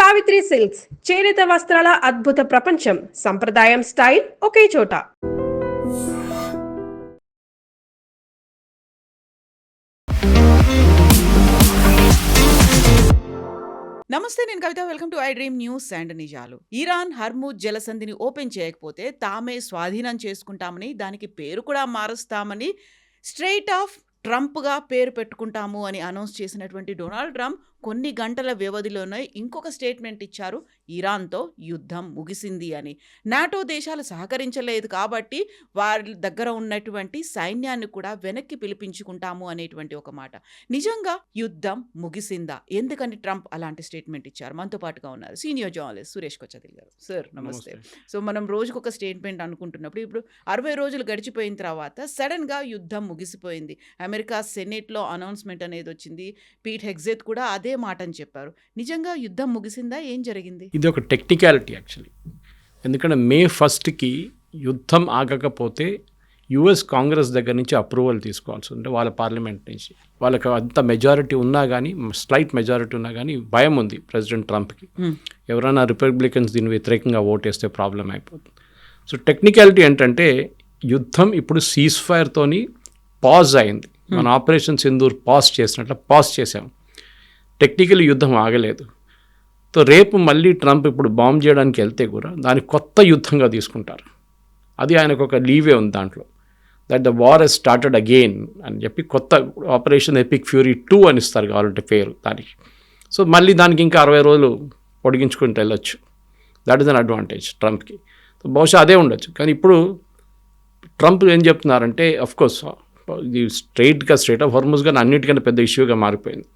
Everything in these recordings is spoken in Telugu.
సావిత్రి సిల్క్స్ చేనేత వస్త్రాల అద్భుత ప్రపంచం. సంప్రదాయం స్టైల్ ఒకే చోట. నమస్తే, నేను Kavitha. Welcome to I dream news and నిజాలు. ఇరాన్ హర్ముజ్ జలసంధిని ఓపెన్ చేయకపోతే తామే స్వాధీనం చేసుకుంటామని, దానికి పేరు కూడా మారుస్తామని స్ట్రెయిట్ ఆఫ్ ట్రంప్గా పేరు పెట్టుకుంటాము అని అనౌన్స్ చేసినటువంటి డొనాల్డ్ ట్రంప్ కొన్ని గంటల వ్యవధిలోనే ఇంకొక స్టేట్మెంట్ ఇచ్చారు. ఇరాన్తో యుద్ధం ముగిసింది అని. నాటో దేశాలు సహకరించలేదు కాబట్టి వారి దగ్గర ఉన్నటువంటి సైన్యాన్ని కూడా వెనక్కి పిలిపించుకుంటాము అనేటువంటి ఒక మాట. నిజంగా యుద్ధం ముగిసిందా? ఎందుకని ట్రంప్ అలాంటి స్టేట్మెంట్ ఇచ్చారు? మనతో పాటుగా ఉన్నారు సీనియర్ జర్నలిస్ట్ సురేష్ కొచ్చదిల్ గారు. సార్ నమస్తే. సో మనం రోజుకొక స్టేట్మెంట్ అనుకుంటున్నప్పుడు ఇప్పుడు 60 రోజులు గడిచిపోయిన తర్వాత సడన్గా యుద్ధం ముగిసిపోయింది. అమెరికా సెనేట్లో అనౌన్స్మెంట్ అనేది వచ్చింది. పీట్ హెగ్జెత్ కూడా అదే మాట అని చెప్పారు. నిజంగా యుద్ధం ముగిసిందా? ఏం జరిగింది? ఇది ఒక టెక్నికాలిటీ యాక్చువల్లీ. ఎందుకంటే May 1st యుద్ధం ఆగకపోతే యుఎస్ కాంగ్రెస్ దగ్గర నుంచి అప్రూవల్ తీసుకోవాల్సి ఉంటే వాళ్ళ పార్లమెంట్ నుంచి. వాళ్ళకి అంత మెజారిటీ ఉన్నా కానీ, స్లైట్ మెజారిటీ ఉన్నా కానీ భయం ఉంది ప్రెసిడెంట్ ట్రంప్కి. ఎవరైనా రిపబ్లికన్స్ దీని వ్యతిరేకంగా ఓటేస్తే ప్రాబ్లం అయిపోతుంది. సో టెక్నికాలిటీ ఏంటంటే యుద్ధం ఇప్పుడు సీజ్ ఫైర్తోని పాజ్ అయింది. మన ఆపరేషన్ సింధూర్ పాజ్ చేసినట్లు పాజ్ చేసాం. టెక్నికల్ యుద్ధం ఆగలేదు. సో రేపు మళ్ళీ ట్రంప్ ఇప్పుడు బాంబ్ చేయడానికి వెళ్తే కూడా దాన్ని కొత్త యుద్ధంగా తీసుకుంటారు. అది ఆయనకు ఒక లీవే ఉంది దాంట్లో. That the war has started again అని చెప్పి కొత్త ఆపరేషన్ ఎపిక్ ఫ్యూరీ 2 అని ఇస్తారు కావాలంటే పేరు దానికి. సో మళ్ళీ దానికి ఇంకా 60 రోజులు పొడిగించుకుంటూ వెళ్ళొచ్చు. దట్ ఈస్ అన్ అడ్వాంటేజ్ ట్రంప్కి. సో బహుశా అదే ఉండొచ్చు. కానీ ఇప్పుడు ట్రంప్ ఏం చెప్తున్నారంటే, అఫ్కోర్స్ ఇది స్ట్రెయిట్ ఆఫ్ హార్ముజ్ కానీ అన్నిటికన్నా పెద్ద ఇష్యూగా మారిపోయింది.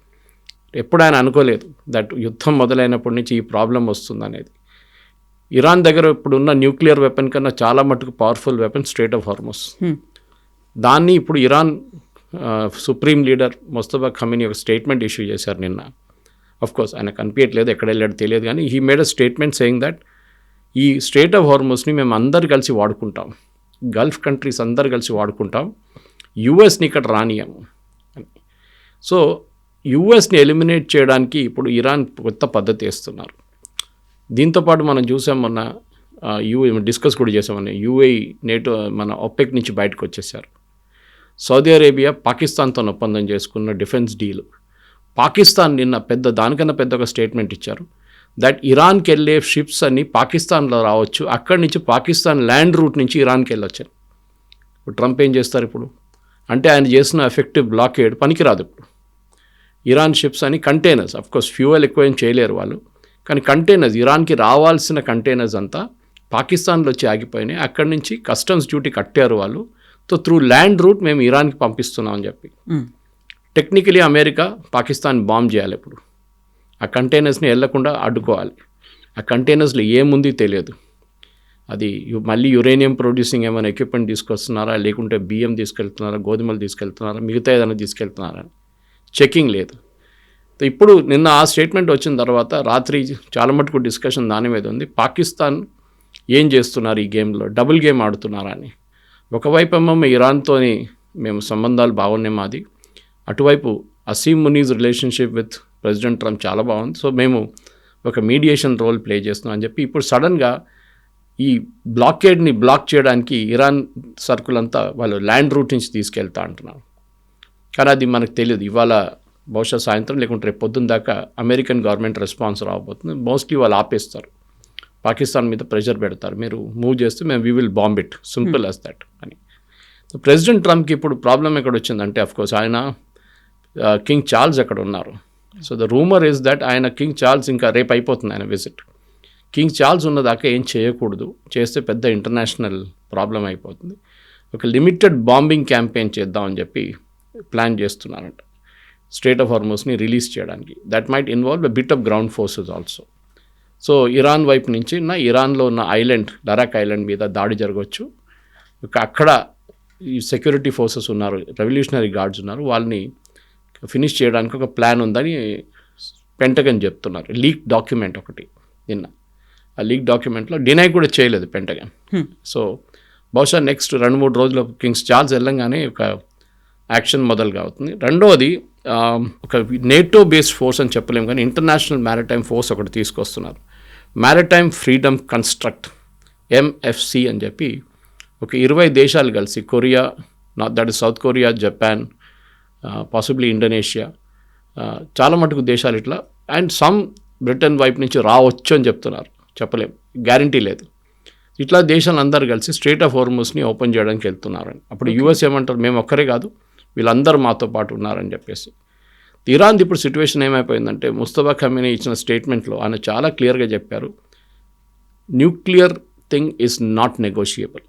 ఎప్పుడు ఆయన అనుకోలేదు దట్ యుద్ధం మొదలైనప్పటి నుంచి ఈ ప్రాబ్లం వస్తుంది అనేది. ఇరాన్ దగ్గర ఇప్పుడున్న న్యూక్లియర్ వెపన్ కన్నా చాలా మటుకు powerful weapon straight of Hormuz. దాన్ని ఇప్పుడు ఇరాన్ సుప్రీం లీడర్ ముస్తఫా ఖమీనీ ఒక స్టేట్మెంట్ ఇష్యూ చేశారు నిన్న. అఫ్కోర్స్ ఆయన కనిపించట్లేదు, ఎక్కడ వెళ్ళాడు తెలియదు, కానీ he made a statement saying that ఈ స్ట్రెయిట్ ఆఫ్ హార్ముజ్ని మేము అందరు కలిసి వాడుకుంటాం, గల్ఫ్ కంట్రీస్ అందరు కలిసి వాడుకుంటాం, యుఎస్ని ఇక్కడ రానియము అని. సో యుఎస్ని ఎలిమినేట్ చేయడానికి ఇప్పుడు ఇరాన్ కొత్త పద్ధతి వేస్తున్నారు. దీంతోపాటు మనం చూసాం మొన్న డిస్కస్ కూడా చేసామని యూఏఈ నేటో మన ఒపెక్ నుంచి బయటకు వచ్చేసారు. సౌదీ అరేబియా పాకిస్తాన్తో ఒప్పందం చేసుకున్న డిఫెన్స్ డీల్. పాకిస్తాన్ నిన్న దానికన్నా పెద్ద ఒక స్టేట్మెంట్ ఇచ్చారు దట్ ఇరాన్కి వెళ్ళే షిప్స్ అన్నీ పాకిస్తాన్లో రావచ్చు, అక్కడి నుంచి పాకిస్తాన్ ల్యాండ్ రూట్ నుంచి ఇరాన్కి వెళ్ళొచ్చు. ఇప్పుడు ట్రంప్ ఏం చేస్తారు ఇప్పుడు అంటే ఆయన చేసిన ఎఫెక్టివ్ బ్లాకేడ్ పనికిరాదు. ఇప్పుడు ఇరాన్ షిప్స్ అని కంటైనర్స్, అఫ్కోర్స్ ఫ్యూయల్ ఎక్కువ ఏం చేయలేరు వాళ్ళు, కానీ కంటైనర్స్ ఇరాన్కి రావాల్సిన కంటైనర్స్ అంతా పాకిస్తాన్లో వచ్చి ఆగిపోయినాయి. అక్కడి నుంచి కస్టమ్స్ డ్యూటీ కట్టారు వాళ్ళు. సో త్రూ ల్యాండ్ రూట్ మేము ఇరాన్కి పంపిస్తున్నాం అని చెప్పి. టెక్నికలీ అమెరికా పాకిస్తాన్ బాంబ్ చేయాలి. ఇప్పుడు ఆ కంటైనర్స్ని వెళ్లకుండా అడ్డుకోవాలి. ఆ కంటైనర్స్లో ఏముంది తెలియదు. అది మళ్ళీ యురేనియం ప్రొడ్యూసింగ్ ఏమైనా ఎక్విప్మెంట్ తీసుకొస్తున్నారా, లేకుంటే బియ్యం తీసుకెళ్తున్నారా, గోధుమలు తీసుకెళ్తున్నారా, మిగతా ఏదైనా తీసుకెళ్తున్నారా, చెకింగ్ లేదు. ఇప్పుడు నిన్న ఆ స్టేట్మెంట్ వచ్చిన తర్వాత రాత్రి చాలా మటుకు డిస్కషన్ దాని మీద ఉంది. పాకిస్తాన్ ఏం చేస్తున్నారు ఈ గేమ్లో, డబుల్ గేమ్ ఆడుతున్నారా అని. ఒకవైపు ఏమో ఇరాన్తో మేము సంబంధాలు బాగున్నాయి మాది, అటువైపు Asim Munir relationship with president Trump చాలా బాగుంది, సో మేము ఒక మీడియేషన్ రోల్ ప్లే చేస్తున్నాం అని చెప్పి ఇప్పుడు సడన్గా ఈ బ్లాకేడ్ని బ్లాక్ చేయడానికి ఇరాన్ సర్కుల్ అంతా వాళ్ళు ల్యాండ్ రూట్ నుంచి తీసుకెళ్తా అంటున్నారు. కానీ అది మనకు తెలియదు. ఇవాళ బహుశా సాయంత్రం లేకుంటే రేపు పొద్దున్న దాకా అమెరికన్ గవర్నమెంట్ రెస్పాన్స్ రాబోతుంది. మోస్ట్లీ వాళ్ళు ఆపేస్తారు, పాకిస్తాన్ మీద ప్రెషర్ పెడతారు, మీరు మూవ్ చేస్తే మేము we will bomb it, simple as that అని. ప్రెసిడెంట్ ట్రంప్కి ఇప్పుడు ప్రాబ్లం ఎక్కడ వచ్చిందంటే, అఫ్కోర్స్ ఆయన కింగ్ చార్ల్స్ అక్కడ ఉన్నారు. So the rumour is that ఆయన కింగ్ చార్ల్స్ ఇంకా రేపు అయిపోతుంది ఆయన విజిట్. కింగ్ చార్ల్స్ ఉన్నదాకా ఏం చేయకూడదు, చేస్తే పెద్ద ఇంటర్నేషనల్ ప్రాబ్లం అయిపోతుంది. ఒక లిమిటెడ్ బాంబింగ్ క్యాంపెయిన్ చేద్దామని చెప్పి ప్లాన్ చేస్తున్నారంట స్ట్రెయిట్ ఆఫ్ హార్ముజ్ని రిలీజ్ చేయడానికి. That might involve a bit of ground forces also. So Iran వైపు నుంచి ఇరాన్లో ఉన్న ఐలాండ్ లడాక్ ఐలాండ్ మీద దాడి జరగవచ్చు. అక్కడ ఈ సెక్యూరిటీ ఫోర్సెస్ ఉన్నారు, రెవల్యూషనరీ గార్డ్స్ ఉన్నారు, వాళ్ళని ఫినిష్ చేయడానికి ఒక ప్లాన్ ఉందని పెంటగన్ చెప్తున్నారు. లీక్ డాక్యుమెంట్ ఒకటి నిన్న, ఆ లీక్ డాక్యుమెంట్లో డినై కూడా చేయలేదు పెంటగన్. సో బహుశా నెక్స్ట్ 2-3 రోజుల్లో కింగ్స్ చార్ల్స్ వెళ్ళంగానే ఒక యాక్షన్ మొదలుగా అవుతుంది. రెండవది ఒక నేటో బేస్డ్ ఫోర్స్ అని చెప్పలేము, కానీ ఇంటర్నేషనల్ మ్యారిటైమ్ ఫోర్స్ ఒకటి తీసుకొస్తున్నారు. మ్యారిటైమ్ ఫ్రీడమ్ కన్స్ట్రక్ట్ MFC అని చెప్పి ఒక 20 దేశాలు కలిసి, Korea, that is south Korea, Japan, possibly Indonesia, చాలా మటుకు దేశాలు ఇట్లా, అండ్ సమ్ బ్రిటన్ వైపు నుంచి రావచ్చు అని చెప్తున్నారు, చెప్పలేము, గ్యారంటీ లేదు. ఇట్లా దేశాలు అందరూ కలిసి స్ట్రెయిట్ ఆఫ్ హార్మూజ్ని ఓపెన్ చేయడానికి వెళ్తున్నారని. అప్పుడు యూఎస్ ఏమంటారు, మేము ఒక్కరే కాదు, వీళ్ళందరూ మాతో పాటు ఉన్నారని చెప్పేసి. ఇరాన్ ఇప్పుడు సిచ్యువేషన్ ఏమైపోయిందంటే, ముస్తఫా ఖమేనీ ఇచ్చిన స్టేట్మెంట్లో ఆయన చాలా క్లియర్గా చెప్పారు, nuclear thing is not negotiable.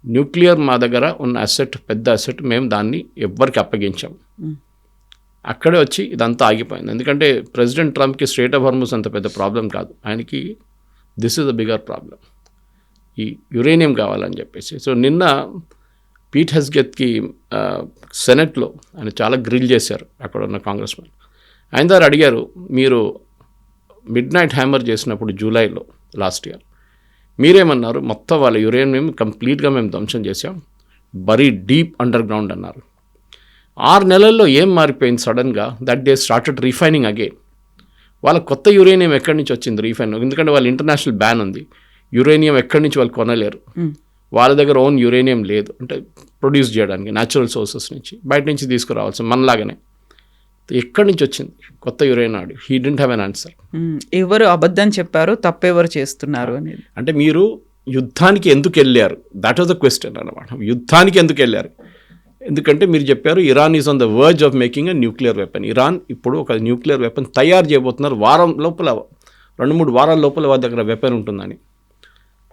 Nuclear మా దగ్గర ఉన్న అసెట్, పెద్ద అసెట్, మేము దాన్ని ఎవ్వరికి అప్పగించాం. అక్కడే వచ్చి ఇదంతా ఆగిపోయింది. ఎందుకంటే ప్రెసిడెంట్ ట్రంప్కి స్ట్రెయిట్ ఆఫ్ హార్మూజ్ అంత పెద్ద ప్రాబ్లం కాదు, ఆయనకి this is the bigger problem, ఈ యురేనియం కావాలని చెప్పేసి. సో నిన్న పీట్ హెస్గెత్కి సెనెట్లో ఆయన చాలా గ్రిల్ చేశారు అక్కడ ఉన్న కాంగ్రెస్మెన్. ఆయన దగ్గర అడిగారు, మీరు మిడ్ నైట్ హ్యామర్ చేసినప్పుడు జూలైలో లాస్ట్ ఇయర్ మీరేమన్నారు, మొత్తం వాళ్ళ యురేనియం కంప్లీట్గా మేము ధ్వంసం చేసాం, బరీ డీప్ అండర్ గ్రౌండ్ అన్నారు. 6 నెలల్లో ఏం మారిపోయింది సడన్గా, that they started refining again. వాళ్ళ కొత్త యురేనియం ఎక్కడి నుంచి వచ్చింది రీఫైన్, ఎందుకంటే వాళ్ళ ఇంటర్నేషనల్ బ్యాన్ ఉంది, యురేనియం ఎక్కడి నుంచి వాళ్ళు కొనలేరు, వాళ్ళ దగ్గర ఓన్ యురేనియం లేదు, అంటే ప్రొడ్యూస్ చేయడానికి న్యాచురల్ సోర్సెస్ నుంచి బయట నుంచి తీసుకురావాల్సి, మనలాగానే. ఎక్కడి నుంచి వచ్చింది కొత్త uranium? He didn't have an answer. ఎవరు అబద్ధం చెప్పారు, తప్పెవరు చేస్తున్నారు అనేది. అంటే మీరు యుద్ధానికి ఎందుకు వెళ్ళారు, దట్ వాజ్ ద క్వశ్చన్ అన్నమాట. యుద్ధానికి ఎందుకు వెళ్ళారు? ఎందుకంటే మీరు చెప్పారు Iran is on the verge of making a nuclear weapon. Iran ఇప్పుడు ఒక న్యూక్లియర్ వెపన్ తయారు చేయబోతున్నారు, వారం లోపల, 2-3 వారాల లోపల వాళ్ళ దగ్గర వెపన్ ఉంటుందని.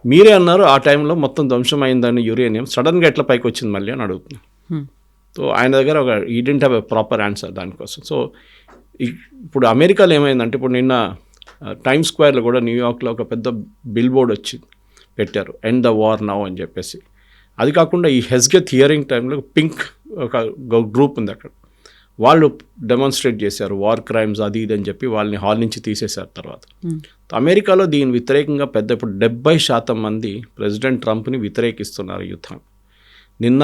మీరే అన్నారు ఆ టైంలో మొత్తం ధ్వంసం అయిందని యురేనియం, సడన్గా ఎట్లా పైకి వచ్చింది మళ్ళీ అని అడుగుతున్నాను. సో ఆయన దగ్గర ఒక he didn't have a proper answer దానికోసం. సో ఇప్పుడు అమెరికాలో ఏమైందంటే, ఇప్పుడు నిన్న టైమ్ స్క్వేర్లో కూడా న్యూయార్క్లో ఒక పెద్ద బిల్ బోర్డ్ వచ్చి పెట్టారు, ఎండ్ ద వార్ నౌ అని చెప్పేసి. అది కాకుండా ఈ హెస్గెత్ హియరింగ్ టైంలో పింక్ ఒక గ్రూప్ ఉంది అక్కడ, వాళ్ళు డెమాన్స్ట్రేట్ చేశారు వార్ క్రైమ్స్ అది ఇది అని చెప్పి వాళ్ళని హాల్ నుంచి తీసేశారు. తర్వాత అమెరికాలో దీని వ్యతిరేకంగా ఇప్పుడు 70% మంది ప్రెసిడెంట్ ట్రంప్ని వ్యతిరేకిస్తున్నారు యుద్ధం. నిన్న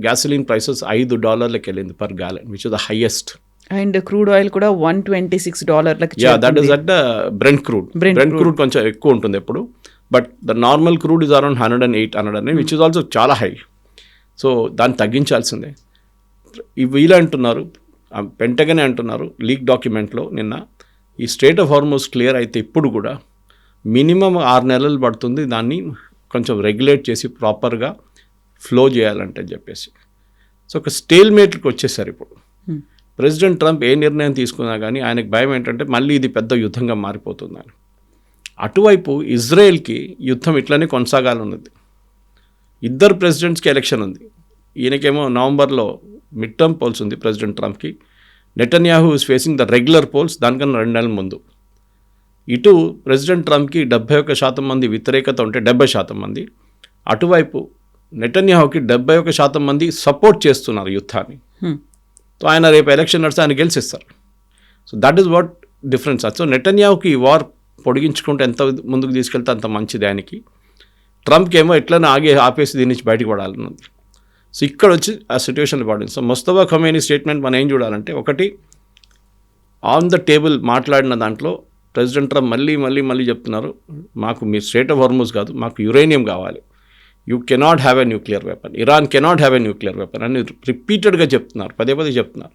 గ్యాసోలిన్ ప్రైసెస్ $5 వెళ్ళింది per gallon, which is the highest. And crude oil కూడా $126. Yeah, that is at the Brent crude. Brent crude కొంచెం ఎక్కువ ఉంటుంది ఎప్పుడు, but the normal crude is around 108 which is also చాలా హై. సో దాన్ని తగ్గించాల్సిందే. వీళ్ళు అంటున్నారు, పెంటగనే అంటున్నారు లీక్ డాక్యుమెంట్లో నిన్న, ఈ స్ట్రెయిట్ ఆఫ్ హార్మూజ్ క్లియర్ అయితే ఇప్పుడు కూడా మినిమం 6 నెలలు పడుతుంది దాన్ని కొంచెం రెగ్యులేట్ చేసి ప్రాపర్గా ఫ్లో చేయాలంటే చెప్పేసి. సో ఒక స్టేల్మేట్కి వచ్చేసారు ఇప్పుడు. ప్రెసిడెంట్ ట్రంప్ ఏ నిర్ణయం తీసుకున్నా కానీ ఆయనకు భయం ఏంటంటే మళ్ళీ ఇది పెద్ద యుద్ధంగా మారిపోతుందని. అటువైపు ఇజ్రాయెల్కి యుద్ధం ఇట్లనే కొనసాగాలన్నది. ఇద్దరు ప్రెసిడెంట్స్కి ఎలక్షన్ ఉంది. ఈయనకేమో నవంబర్లో మిడ్ టర్మ్ పోల్స్ ఉంది ప్రెసిడెంట్ ట్రంప్కి. Netanyahu is facing the regular polls దానికన్నా 2 నెలల ముందు. ఇటు ప్రెసిడెంట్ ట్రంప్కి 71% మంది వ్యతిరేకత ఉంటే 70% మంది, అటువైపు నెటన్యాహుకి 71% మంది సపోర్ట్ చేస్తున్నారు యుద్ధాన్ని. సో ఆయన రేపు ఎలక్షన్ నడిస్తే ఆయన గెలిచిస్తారు. So that is what difference. So నెటన్యాహుకి ఈ వార్ పొడిగించుకుంటే ఎంత ముందుకు తీసుకెళ్తే అంత మంచిది ఆయనకి. ట్రంప్కి ఏమో ఎట్లనే ఆపేసి దీని నుంచి బయటకు పడాలన్నది. సో ఇక్కడ వచ్చి ఆ సిచ్యువేషన్లో పడింది. సో ముస్తఫా ఖమేనీ స్టేట్మెంట్ మనం ఏం చూడాలంటే, ఒకటి ఆన్ ద టేబుల్ మాట్లాడిన దాంట్లో ప్రెసిడెంట్ ట్రంప్ మళ్ళీ చెప్తున్నారు, మాకు మీ స్ట్రెయిట్ ఆఫ్ హార్మూజ్ కాదు, మాకు యురేనియం కావాలి, you cannot have a nuclear weapon, Iran cannot have a nuclear weapon అని రిపీటెడ్గా చెప్తున్నారు, పదే చెప్తున్నారు.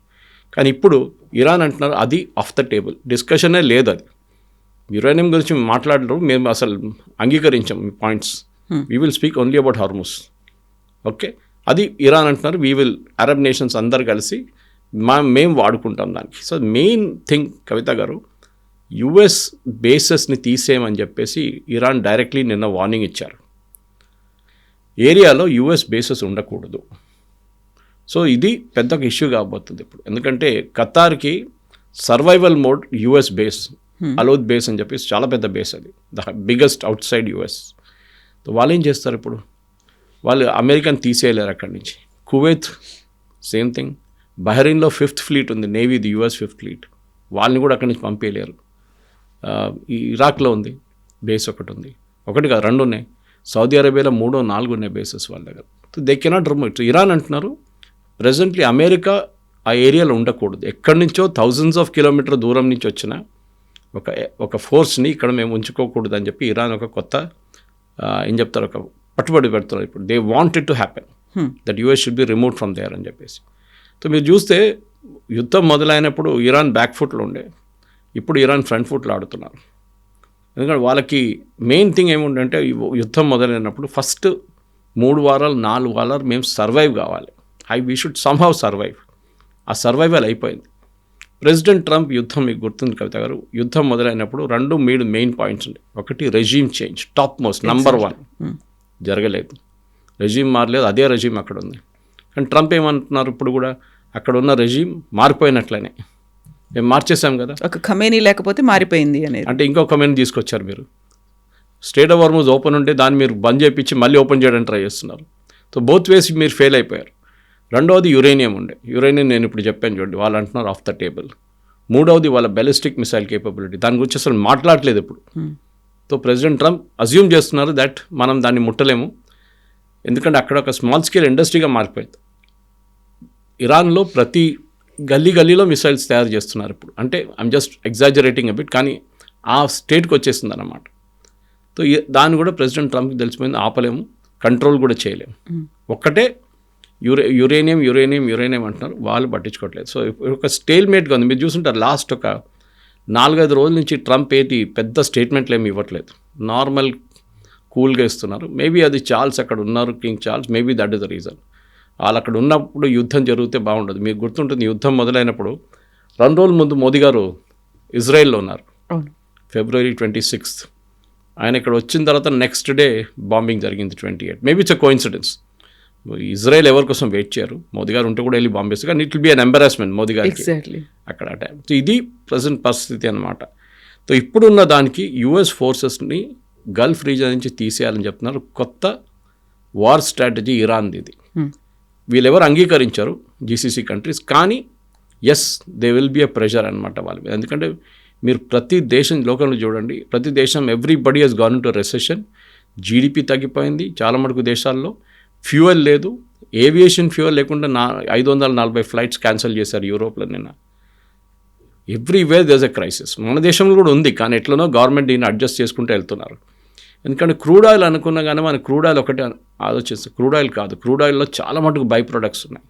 కానీ ఇప్పుడు ఇరాన్ అంటున్నారు అది ఆఫ్ ద టేబుల్, డిస్కషనే లేదు, అది యురేనియం గురించి మాట్లాడరు, మేము అసలు అంగీకరించాం మీ points, we will speak only about Hormuz. Okay, అది ఇరాన్ అంటున్నారు, వీ విల్ అరబ్ నేషన్స్ అందరు కలిసి మేము వాడుకుంటాం దానికి. సో మెయిన్ థింగ్ కవిత గారు, యుఎస్ బేసెస్ని తీసేయమని చెప్పేసి ఇరాన్ డైరెక్ట్లీ నిన్న వార్నింగ్ ఇచ్చారు, ఏరియాలో యుఎస్ బేసెస్ ఉండకూడదు. సో ఇది పెద్ద ఇష్యూ కాబోతుంది ఇప్పుడు, ఎందుకంటే ఖతార్కి survival mode US base, Al Udeid base అని చెప్పేసి చాలా పెద్ద బేస్, అది the biggest outside US. వాళ్ళు ఏం చేస్తారు ఇప్పుడు, వాళ్ళు అమెరికన్ తీసేయలేరు అక్కడి నుంచి. కువైత్ సేమ్ థింగ్, బహ్రెయిన్లో 5th ఫ్లీట్ ఉంది, నేవీది యుఎస్ 5th ఫ్లీట్, వాళ్ళని కూడా అక్కడి నుంచి పంపేయలేరు. ఈ ఇరాక్లో ఉంది బేస్, ఒకటి కాదు 2 ఉన్నాయి, సౌదీ అరేబియాలో 3-4 ఉన్నాయి బేసెస్ వాళ్ళ దగ్గర. They cannot remove it. Iran అంటున్నారు ప్రెజెంట్లీ అమెరికా ఆ ఏరియాలో ఉండకూడదు. ఎక్కడి నుంచో థౌజండ్స్ ఆఫ్ కిలోమీటర్ దూరం నుంచి వచ్చిన ఒక ఫోర్స్ని ఇక్కడ మేము ఉంచుకోకూడదు అని చెప్పి ఇరాన్ ఒక కొత్త ఏం చెప్తారు, ఒక పట్టుబడి పెడుతున్నారు. ఇప్పుడు they want it to happen that US should be remove from there అని చెప్పేసి. సో మీరు చూస్తే యుద్ధం మొదలైనప్పుడు ఇరాన్ బ్యాక్ ఫుట్లో ఉండే, ఇప్పుడు ఇరాన్ ఫ్రంట్ ఫుట్లో ఆడుతున్నారు. ఎందుకంటే వాళ్ళకి మెయిన్ థింగ్ ఏముందంటే యుద్ధం మొదలైనప్పుడు ఫస్ట్ 3 వారాలు 4 వారాలు మేము సర్వైవ్ కావాలి. We should somehow survive. ఆ సర్వైవల్ అయిపోయింది. ప్రెసిడెంట్ ట్రంప్ యుద్ధం, మీకు గుర్తుంది కవిత గారు, యుద్ధం మొదలైనప్పుడు 2 మెయిన్ పాయింట్స్ ఉండే. ఒకటి regime change, top most number 1 జరగలేదు. రెజీమ్ మారలేదు, అదే రెజీమ్ అక్కడ ఉంది. కానీ ట్రంప్ ఏమంటున్నారు, ఇప్పుడు కూడా అక్కడ ఉన్న రెజీమ్ మారిపోయినట్లనే, మేము మార్చేసాం కదా, ఒక ఖమేనీ లేకపోతే మారిపోయింది అనేది. అంటే ఇంకో ఖమేనీ తీసుకొచ్చారు మీరు. స్ట్రెయిట్ ఆఫ్ హార్మూజ్ ఓపెన్ ఉంటే దాన్ని మీరు బంద్ చేయించి మళ్ళీ ఓపెన్ చేయడానికి ట్రై చేస్తున్నారు. సో బోత్ వేస్ మీరు ఫెయిల్ అయిపోయారు. రెండవది యురేనియం ఉండే. యురేనియం నేను ఇప్పుడు చెప్పాను చూడండి, వాళ్ళు అంటున్నారు ఆఫ్ ద టేబుల్. మూడవది వాళ్ళ బ్యాలిస్టిక్ మిసైల్ కేపబిలిటీ, దాని గురించి అసలు మాట్లాడలేదు ఇప్పుడు. సో ప్రెసిడెంట్ ట్రంప్ అజ్యూమ్ చేస్తున్నారు దట్ మనం దాన్ని ముట్టలేము, ఎందుకంటే అక్కడ ఒక స్మాల్ స్కేల్ ఇండస్ట్రీగా మారిపోయింది. ఇరాన్లో ప్రతి గల్లీలో మిసైల్స్ తయారు చేస్తున్నారు ఇప్పుడు. అంటే I'm just exaggerating a bit, కానీ ఆ స్టేట్కి వచ్చేసింది అన్నమాట. సో దాన్ని కూడా ప్రెసిడెంట్ ట్రంప్కి తెలిసిపోయింది, ఆపలేము, కంట్రోల్ కూడా చేయలేము. ఒక్కటే యురేనియం అంటున్నారు, వాళ్ళు పట్టించుకోవట్లేదు. సో ఒక స్టేల్మేట్గా ఉంది. మీరు చూస్తుంటారు లాస్ట్ ఒక 4-5 రోజుల నుంచి ట్రంప్ పెద్ద స్టేట్మెంట్లు ఏమి ఇవ్వట్లేదు, నార్మల్ కూల్గా ఇస్తున్నారు. మేబీ అది చార్ల్స్ అక్కడ ఉన్నారు, king Charles, maybe that is the reason. వాళ్ళు అక్కడ ఉన్నప్పుడు యుద్ధం జరిగితే బాగుండదు. మీకు గుర్తుంటుంది, యుద్ధం మొదలైనప్పుడు 2 రోజుల ముందు మోదీ గారు ఇజ్రాయెల్లో ఉన్నారు, February 26th. ఆయన ఇక్కడ వచ్చిన తర్వాత నెక్స్ట్ డే బాంబింగ్ జరిగింది 28. Maybe it's a coincidence. Israel ఎవరి కోసం వెయిట్ చేయరు, మోదీ గారు ఉంటే కూడా వెళ్ళి బాంబేస్తారు, కానీ it will be an embarrassment Modi గారికి అక్కడ టైం. సో ఇది ప్రజెంట్ పరిస్థితి అన్నమాట. సో ఇప్పుడున్న దానికి యుఎస్ ఫోర్సెస్ని గల్ఫ్ రీజన్ నుంచి తీసేయాలని చెప్తున్నారు. కొత్త వార్ స్ట్రాటజీ ఇరాన్ది ఇది. వీళ్ళెవరు అంగీకరించారు, జీసీసీ కంట్రీస్, కానీ yes they will be a pressure అనమాట వాళ్ళ మీద. ఎందుకంటే మీరు ప్రతి దేశం లోకంలో చూడండి, ప్రతి దేశం everybody has gone to recession, GDP తగ్గిపోయింది చాలా మటుకు దేశాల్లో, ఫ్యూయల్ లేదు, ఏవియేషన్ ఫ్యూయల్ లేకుండా 540 ఫ్లైట్స్ క్యాన్సిల్ చేశారు యూరోప్లో నిన్న. Everywhere there is a crisis. మన దేశంలో కూడా ఉంది, కానీ ఎట్లనో గవర్నమెంట్ దీన్ని అడ్జస్ట్ చేసుకుంటూ వెళ్తున్నారు. ఎందుకంటే క్రూడ్ ఆయిల్ అనుకున్నా కానీ మన క్రూడ్ ఆయిల్ ఒకటే ఆలోచిస్తే, క్రూడ్ ఆయిల్ కాదు, క్రూడ్ ఆయిల్లో చాలా మటుకు బై ప్రొడక్ట్స్ ఉన్నాయి.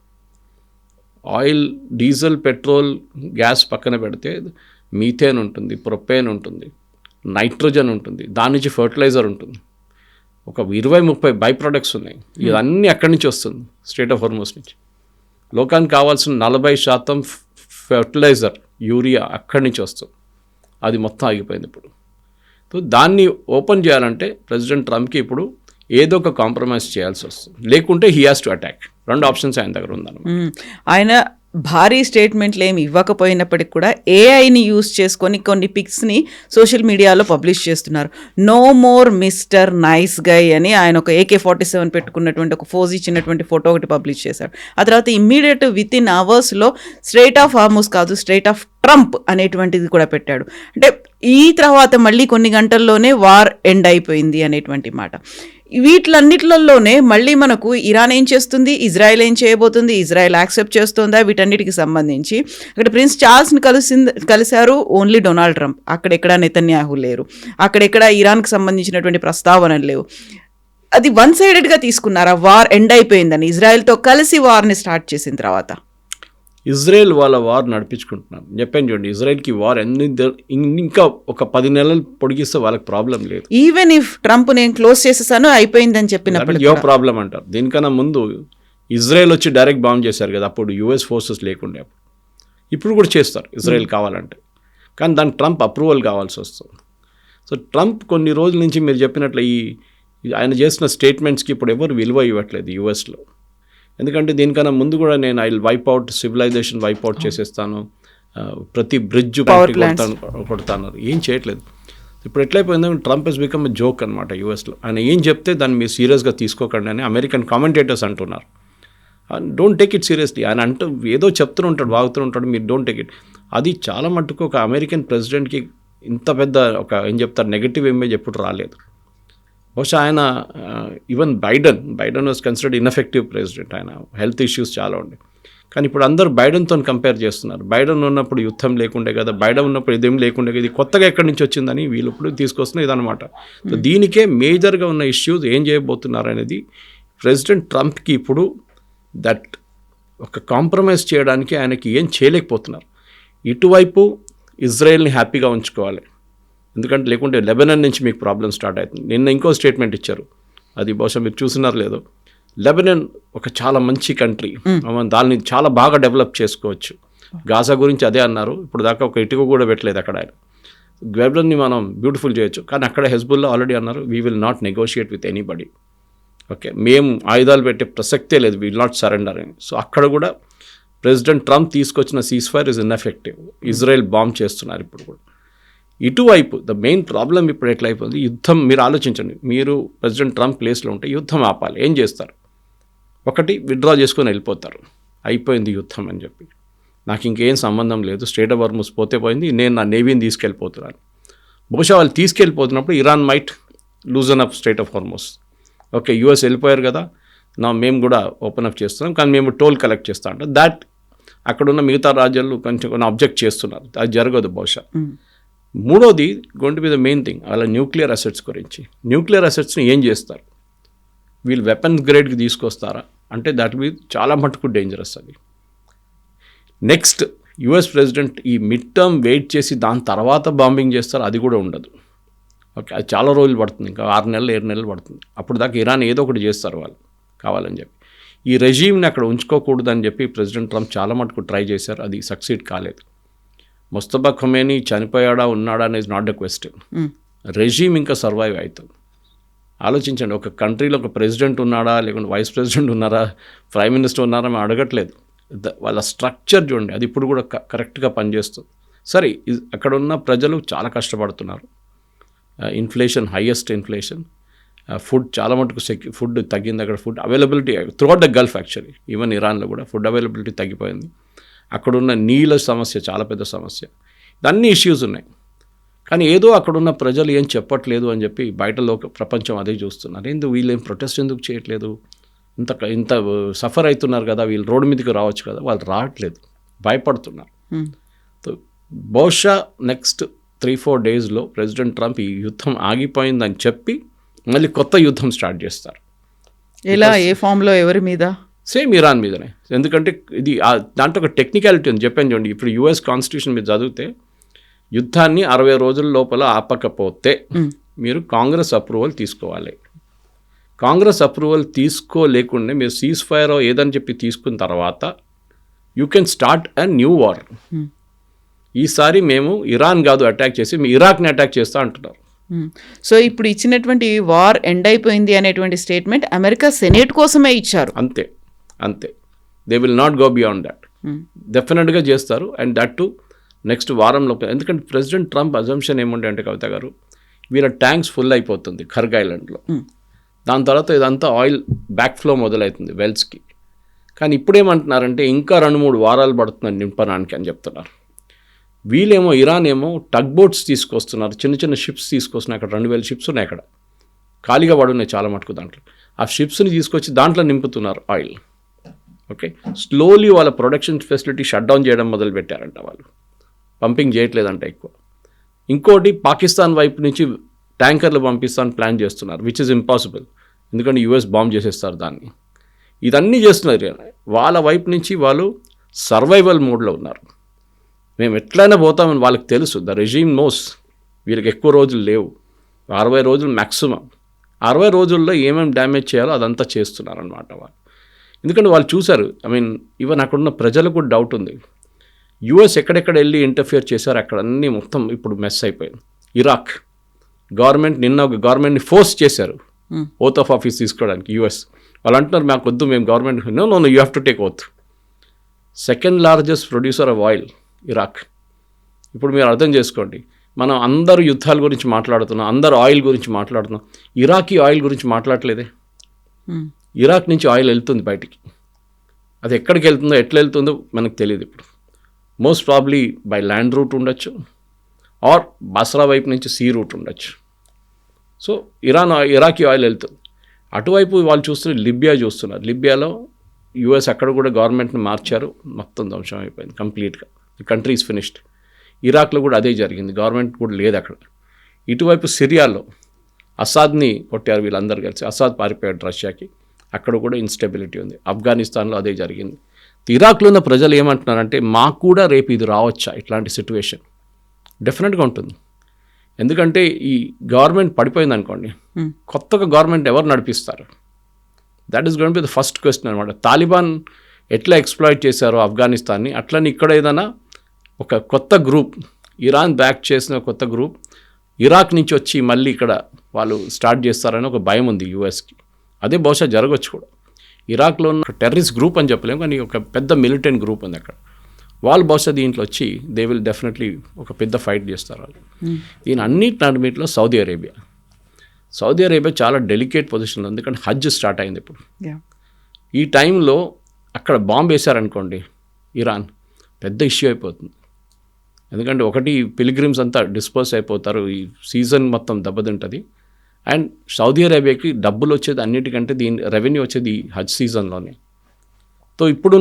ఆయిల్, డీజిల్, పెట్రోల్, గ్యాస్ పక్కన పెడితే మీథేన్ ఉంటుంది, ప్రొపేన్ ఉంటుంది, నైట్రోజన్ ఉంటుంది, దాని నుంచి ఫర్టిలైజర్ ఉంటుంది, ఒక 20-30 బై ప్రొడక్ట్స్ ఉన్నాయి. ఇవన్నీ అక్కడి నుంచి వస్తుంది, స్ట్రెయిట్ ఆఫ్ హార్మూజ్ నుంచి. లోకానికి కావాల్సిన 40% ఫర్టిలైజర్, యూరియా అక్కడి నుంచి వస్తుంది. అది మొత్తం ఆగిపోయింది ఇప్పుడు. సో దాన్ని ఓపెన్ చేయాలంటే ప్రెసిడెంట్ ట్రంప్కి ఇప్పుడు ఏదో ఒక కాంప్రమైజ్ చేయాల్సి వస్తుంది, లేకుంటే he has to attack. 2 options ఆయన దగ్గర ఉందన్నమాట. ఆయన భారీ స్టేట్మెంట్లు ఏమి ఇవ్వకపోయినప్పటికి కూడా ఏఐని యూజ్ చేసుకొని కొన్ని పిక్స్ని సోషల్ మీడియాలో పబ్లిష్ చేస్తున్నారు. No more Mister Nice Guy అని ఆయన ఒక AK-47 పెట్టుకున్నటువంటి ఒక ఫోజ్ ఇచ్చినటువంటి ఫోటో ఒకటి పబ్లిష్ చేశారు. ఆ తర్వాత ఇమ్మీడియట్ విత్ ఇన్ అవర్స్లో స్ట్రెయిట్ ఆఫ్ హార్మూజ్ కాదు, స్ట్రెయిట్ ఆఫ్ ట్రంప్ అనేటువంటిది కూడా పెట్టాడు. అంటే ఈ తర్వాత మళ్ళీ కొన్ని గంటల్లోనే వార్ ఎండ్ అయిపోయింది అనేటువంటి మాట. వీటిలన్నిట్లలోనే మళ్ళీ మనకు ఇరాన్ ఏం చేస్తుంది, ఇజ్రాయెల్ ఏం చేయబోతుంది, ఇజ్రాయెల్ యాక్సెప్ట్ చేస్తుందా, వీటన్నిటికి సంబంధించి అక్కడ ప్రిన్స్ చార్ల్స్ని కలిశారు ఓన్లీ డొనాల్డ్ ట్రంప్. అక్కడెక్కడ నెతన్యాహు లేరు, అక్కడెక్కడ ఇరాన్కి సంబంధించినటువంటి ప్రస్తావనలు లేవు. అది వన్ సైడెడ్గా తీసుకున్నారా వార్ ఎండ్ అయిపోయిందని, ఇజ్రాయెల్తో కలిసి వార్ని స్టార్ట్ చేసిన తర్వాత? ఇజ్రాయెల్ వాళ్ళ వార్ నడిపించుకుంటున్నారు. చెప్పాను చూడండి, ఇజ్రాయెల్కి వార్ ఇంకా ఒక 10 నెలలు పొడిగిస్తే వాళ్ళకి ప్రాబ్లం లేదు. ఈవెన్ ఇఫ్ ట్రంప్ నేను క్లోజ్ చేసేసాను అయిపోయిందని చెప్పినప్పుడు యో ప్రాబ్లం అంటారు. దీనికన్నా ముందు ఇజ్రాయెల్ వచ్చి డైరెక్ట్ బాంబ్ చేశారు కదా, అప్పుడు యుఎస్ ఫోర్సెస్ లేకుండే. ఇప్పుడు కూడా చేస్తారు ఇజ్రాయెల్ కావాలంటే, కానీ దానికి ట్రంప్ అప్రూవల్ కావాల్సి వస్తుంది. సో ట్రంప్ కొన్ని రోజుల నుంచి మీరు చెప్పినట్లు ఆయన చేసిన స్టేట్మెంట్స్కి ఇప్పుడు ఎవరు విలువ ఇవ్వట్లేదు యుఎస్లో. ఎందుకంటే దీనికన్నా ముందు కూడా నేను I wipe out civilisation, wipe out చేసేస్తాను, ప్రతి బ్రిడ్జ్ కొడతాను, ఏం చేయట్లేదు. ఇప్పుడు ఎట్లయిపోయిందో Trump he's become a joke అనమాట యూఎస్లో. ఆయన ఏం చెప్తే దాన్ని మీరు సీరియస్గా తీసుకోకండి అని అమెరికన్ కామెంటేటర్స్ అంటున్నారు. Don't take it seriously. ఆయన అంటూ ఏదో చెప్తూ ఉంటాడు, వాగుతూ ఉంటాడు, మీరు డోంట్ టేక్ ఇట్. అది చాలా మట్టుకు ఒక అమెరికన్ ప్రెసిడెంట్కి ఇంత పెద్ద ఒక ఏం చెప్తారు నెగటివ్ ఇమేజ్ ఎప్పుడు రాలేదు. బహుశా ఆయన even Biden was considered ineffective president. ఆయన హెల్త్ ఇష్యూస్ చాలా ఉండే, కానీ ఇప్పుడు అందరూ బైడెన్తో కంపేర్ చేస్తున్నారు. బైడెన్ ఉన్నప్పుడు యుద్ధం లేకుండే కదా, బైడెన్ ఉన్నప్పుడు ఇదేం లేకుండే కదా, ఇది కొత్తగా ఎక్కడి నుంచి వచ్చిందని వీళ్ళు ఇప్పుడు తీసుకొస్తున్న ఇదనమాట. సో దీనికే మేజర్గా ఉన్న ఇష్యూస్ ఏం చేయబోతున్నారు అనేది ప్రెసిడెంట్ ట్రంప్కి ఇప్పుడు దట్ ఒక కాంప్రమైజ్ చేయడానికి ఆయనకి ఏం చేయలేకపోతున్నారు. ఇటువైపు ఇజ్రాయెల్ని హ్యాపీగా ఉంచుకోవాలి, ఎందుకంటే లేకుంటే లెబనాన్ నుంచి మీకు ప్రాబ్లం స్టార్ట్ అవుతుంది. నిన్న ఇంకో స్టేట్మెంట్ ఇచ్చారు, అది బహుశా మీరు చూసినారు లేదో. లెబనాన్ ఒక చాలా మంచి కంట్రీ, దాన్ని చాలా బాగా డెవలప్ చేసుకోవచ్చు. గాజా గురించి అదే అన్నారు, ఇప్పుడు దాకా ఒక ఇటుక కూడా పెట్టలేదు అక్కడ. ఆయన లెబనాన్ని మనం బ్యూటిఫుల్ చేయొచ్చు, కానీ అక్కడ హెజ్బుల్లా ఆల్రెడీ అన్నారు we will not negotiate with anybody. Okay, మేము ఆయుధాలు పెట్టే ప్రసక్తే లేదు, విల్ నాట్ సరెండర్ అని. సో అక్కడ కూడా ప్రెసిడెంట్ ట్రంప్ తీసుకొచ్చిన cease fire is ineffective. Israel bomb చేస్తున్నారు ఇప్పుడు కూడా. ఇటువైపు ద మెయిన్ ప్రాబ్లం ఇప్పుడు ఎట్లా అయిపోతుంది, యుద్ధం. మీరు ఆలోచించండి, మీరు ప్రెసిడెంట్ ట్రంప్ ప్లేస్లో ఉంటే యుద్ధం ఆపాలి, ఏం చేస్తారు? ఒకటి విత్డ్రా చేసుకొని వెళ్ళిపోతారు, అయిపోయింది యుద్ధం అని చెప్పి, నాకు ఇంకేం సంబంధం లేదు, స్ట్రెయిట్ ఆఫ్ హార్ముజ్ పోతే పోయింది, నేను నా నేవీని తీసుకెళ్ళిపోతున్నాను. బహుశా వాళ్ళు తీసుకెళ్ళిపోతున్నప్పుడు Iran might loosen up strait of Hormuz. Okay, US వెళ్ళిపోయారు కదా, మేము కూడా ఓపెన్ అప్ చేస్తున్నాం, కానీ మేము టోల్ కలెక్ట్ చేస్తాం అంటే దాట్ అక్కడున్న మిగతా రాజ్యాలు కొంచెం కొన్ని అబ్జెక్ట్ చేస్తున్నారు, అది జరగదు బహుశా. మూడోది going to be the main thing, అలా న్యూక్లియర్ అసెట్స్ గురించి. న్యూక్లియర్ అసెట్స్ని ఏం చేస్తారు? వీళ్ళు వెపన్స్ గ్రేడ్కి తీసుకొస్తారా అంటే దట్ బి చాలా మటుకు డేంజరస్. అది నెక్స్ట్ యుఎస్ ప్రెసిడెంట్ ఈ మిడ్ టర్మ్ వెయిట్ చేసి దాని తర్వాత బాంబింగ్ చేస్తారు, అది కూడా ఉండదు. ఓకే, అది చాలా రోజులు పడుతుంది, ఇంకా 6 నెలలు 7 నెలలు పడుతుంది. అప్పుడు దాకా ఇరాన్ ఏదో ఒకటి చేస్తారు వాళ్ళు కావాలని చెప్పి. ఈ రెజీమ్ని అక్కడ ఉంచుకోకూడదని చెప్పి ప్రెసిడెంట్ ట్రంప్ చాలా మటుకు ట్రై చేశారు, అది సక్సీడ్ కాలేదు. ముస్తఫా ఖొమేనీ చనిపోయాడా ఉన్నాడా అనేది నాట్ ద క్వశ్చన్, రెజీమ్ ఇంకా సర్వైవ్ అవుతుంది. ఆలోచించండి, ఒక కంట్రీలో ఒక ప్రెసిడెంట్ ఉన్నాడా, లేకుంటే వైస్ ప్రెసిడెంట్ ఉన్నారా, ప్రైమ్ మినిస్టర్ ఉన్నారా మేము అడగట్లేదు. వాళ్ళ స్ట్రక్చర్ చూడండి, అది ఇప్పుడు కూడా కరెక్ట్గా పనిచేస్తుంది. సరే, అక్కడ ఉన్న ప్రజలు చాలా కష్టపడుతున్నారు. ఇన్ఫ్లేషన్, హైయెస్ట్ ఇన్ఫ్లేషన్, ఫుడ్ చాలా మటుకు ఫుడ్ తగ్గింది అక్కడ. Food availability throughout the Gulf actually, even ఇరాన్లో కూడా ఫుడ్ అవైలబిలిటీ తగ్గిపోయింది. అక్కడున్న నీళ్ళ సమస్య చాలా పెద్ద సమస్య, అన్ని ఇష్యూస్ ఉన్నాయి. కానీ ఏదో అక్కడున్న ప్రజలు ఏం చెప్పట్లేదు అని చెప్పి బయటలో ప్రపంచం అదే చూస్తున్నారు. ఎందుకు వీళ్ళు ఏం ప్రొటెస్ట్ ఎందుకు చేయట్లేదు, ఇంత సఫర్ అవుతున్నారు కదా, వీళ్ళు రోడ్డు మీదకి రావచ్చు కదా, వాళ్ళు రావట్లేదు, భయపడుతున్నారు. బహుశా నెక్స్ట్ 3-4 డేస్లో ప్రెసిడెంట్ ట్రంప్ ఈ యుద్ధం ఆగిపోయిందని చెప్పి మళ్ళీ కొత్త యుద్ధం స్టార్ట్ చేస్తారు. ఎలా, ఏ ఫామ్లో, ఎవరి మీద? సేమ్ ఇరాన్ మీదనే. ఎందుకంటే ఇది దాంట్లో ఒక టెక్నికాలిటీ ఉంది, చెప్పాను చూడండి. ఇప్పుడు యుఎస్ కాన్స్టిట్యూషన్ మీద చదివితే యుద్ధాన్ని 60 రోజుల లోపల ఆపకపోతే మీరు కాంగ్రెస్ అప్రూవల్ తీసుకోవాలి. కాంగ్రెస్ అప్రూవల్ తీసుకోలేకుండా మీరు సీజ్ ఫైర్ ఏదని చెప్పి తీసుకున్న తర్వాత you can start a new war. ఈసారి మేము ఇరాన్ కాదు అటాక్ చేసి మీ ఇరాక్ని అటాక్ చేస్తా అంటున్నారు. సో ఇప్పుడు ఇచ్చినటువంటి వార్ ఎండ్ అయిపోయింది అనేటువంటి స్టేట్మెంట్ అమెరికా సెనేట్ కోసమే ఇచ్చారు. అంతే అంతే, they will not go beyond that. డెఫినెట్గా చేస్తారు. అండ్ దట్ టు నెక్స్ట్ వారంలో. ఎందుకంటే ప్రెసిడెంట్ ట్రంప్ అజంప్షన్ ఏముండే అంటే కవిత గారు, వీళ్ళ ట్యాంక్స్ ఫుల్ అయిపోతుంది ఖర్గ్ ఐలాండ్లో, దాని తర్వాత ఇదంతా ఆయిల్ బ్యాక్ ఫ్లో మొదలవుతుంది వెల్స్కి. కానీ ఇప్పుడేమంటున్నారంటే ఇంకా 2-3 వారాలు పడుతుంది నింపడానికి అని చెప్తున్నారు. వీళ్ళేమో ఇరాన్ ఏమో టగ్ బోట్స్ తీసుకొస్తున్నారు, చిన్న చిన్న షిప్స్ తీసుకొస్తున్నారు. అక్కడ 2000 షిప్స్ ఉన్నాయి అక్కడ, ఖాళీగా పడున్నాయి చాలా మటుకు. దాంట్లో ఆ షిప్స్ని తీసుకొచ్చి దాంట్లో నింపుతున్నారు ఆయిల్. ఓకే, స్లోలీ వాళ్ళ ప్రొడక్షన్ ఫెసిలిటీ షట్ డౌన్ చేయడం మొదలుపెట్టారంట, వాళ్ళు పంపింగ్ చేయట్లేదంట ఎక్కువ. ఇంకోటి పాకిస్తాన్ వైపు నుంచి ట్యాంకర్లు పంపిస్తాను ప్లాన్ చేస్తున్నారు, విచ్ ఇస్ ఇంపాసిబుల్, ఎందుకంటే యుఎస్ బాంబ్ చేసేస్తారు దాన్ని. ఇదన్నీ చేస్తున్నారు. వాళ్ళ వైపు నుంచి వాళ్ళు సర్వైవల్ మోడ్లో ఉన్నారు. మేము ఎట్లయినా పోతామని వాళ్ళకి తెలుసు. ద రెజీమ్ నోస్ వీళ్ళకి ఎక్కువ రోజులు లేవు, 60 రోజులు మ్యాక్సిమం. 60 రోజుల్లో ఏమేమి డ్యామేజ్ చేయాలో అదంతా చేస్తున్నారనమాట వాళ్ళు. ఎందుకంటే వాళ్ళు చూశారు. ఈవెన్ అక్కడున్న ప్రజలకు కూడా డౌట్ ఉంది, యుఎస్ ఎక్కడెక్కడ వెళ్ళి ఇంటర్ఫియర్ చేశారు, అక్కడ అన్నీ మొత్తం ఇప్పుడు మెస్ అయిపోయింది. ఇరాక్ గవర్నమెంట్ నిన్న ఒక గవర్నమెంట్ని ఫోర్స్ చేశారు ఓత్ ఆఫ్ ఆఫీస్ తీసుకోవడానికి యుఎస్. వాళ్ళు అంటున్నారు మాకు వద్దు, మేము government no you have to take oath. Second largest producer of oil Iraq. ఇప్పుడు మీరు అర్థం చేసుకోండి, మనం అందరూ యుద్ధాల గురించి మాట్లాడుతున్నాం, అందరూ ఆయిల్ గురించి మాట్లాడుతున్నాం, ఇరాకీ ఆయిల్ గురించి మాట్లాడలేదే. ఇరాక్ నుంచి ఆయిల్ వెళ్తుంది బయటికి, అది ఎక్కడికి వెళ్తుందో ఎట్లా వెళ్తుందో మనకు తెలియదు. ఇప్పుడు most probably by land route ఉండొచ్చు, ఆర్ బస్రా వైపు నుంచి సీ రూట్ ఉండొచ్చు. సో ఇరాకీ ఆయిల్ వెళ్తుంది. అటువైపు వాళ్ళు చూస్తున్నారు, లిబియా చూస్తున్నారు. లిబియాలో యూఎస్ అక్కడ కూడా గవర్నమెంట్ని మార్చారు, మొత్తం ధ్వంసం అయిపోయింది కంప్లీట్గా. The country is finished. ఇరాక్లో కూడా అదే జరిగింది, గవర్నమెంట్ కూడా లేదు అక్కడ. ఇటువైపు సిరియాలో అసాద్ని కొట్టారు వీళ్ళందరూ కలిసి, అసాద్ పారిపోయాడు రష్యాకి, అక్కడ కూడా ఇన్స్టెబిలిటీ ఉంది. ఆఫ్ఘనిస్తాన్లో అదే జరిగింది. ఇరాక్లో ఉన్న ప్రజలు ఏమంటున్నారంటే మాకు కూడా రేపు ఇది రావచ్చా ఇట్లాంటి సిచ్యువేషన్? డెఫినెట్గా ఉంటుంది. ఎందుకంటే ఈ గవర్నమెంట్ పడిపోయింది అనుకోండి, కొత్తగా గవర్నమెంట్ ఎవరు నడిపిస్తారు? That is going to be the first question అనమాట. తాలిబాన్ ఎట్లా ఎక్స్ప్లాయిట్ చేశారో ఆఫ్ఘనిస్తాన్ని, అట్లని ఇక్కడ ఏదైనా ఒక కొత్త గ్రూప్, ఇరాన్ బ్యాక్ చేసిన కొత్త గ్రూప్ ఇరాక్ నుంచి వచ్చి మళ్ళీ ఇక్కడ వాళ్ళు స్టార్ట్ చేస్తారని ఒక భయం ఉంది యూఎస్కి. అదే బహుశా జరగవచ్చు కూడా. ఇరాక్లో ఉన్న టెర్రరిస్ట్ గ్రూప్ అని చెప్పలేము, కానీ ఒక పెద్ద మిలిటెంట్ గ్రూప్ ఉంది అక్కడ. వాళ్ళు బహుశా దీంట్లో వచ్చి దే విల్ డెఫినెట్లీ ఒక పెద్ద ఫైట్ చేస్తారు వాళ్ళు. దీని అన్నిటిలో సౌదీ అరేబియా చాలా డెలికేట్ పొజిషన్లో ఉంది, ఎందుకంటే హజ్ స్టార్ట్ అయింది ఇప్పుడు. ఈ టైంలో అక్కడ బాంబు వేశారనుకోండి ఇరాన్, పెద్ద ఇష్యూ అయిపోతుంది. ఎందుకంటే ఒకటి పిలిగ్రిమ్స్ అంతా డిస్పోజ్ అయిపోతారు, ఈ సీజన్ మొత్తం దెబ్బతింటుంది. అండ్ సౌదీ అరేబియాకి డబ్బులు వచ్చేది అన్నిటికంటే దీని రెవెన్యూ వచ్చేది ఈ హజ్ సీజన్లోనే. సో ఇప్పుడు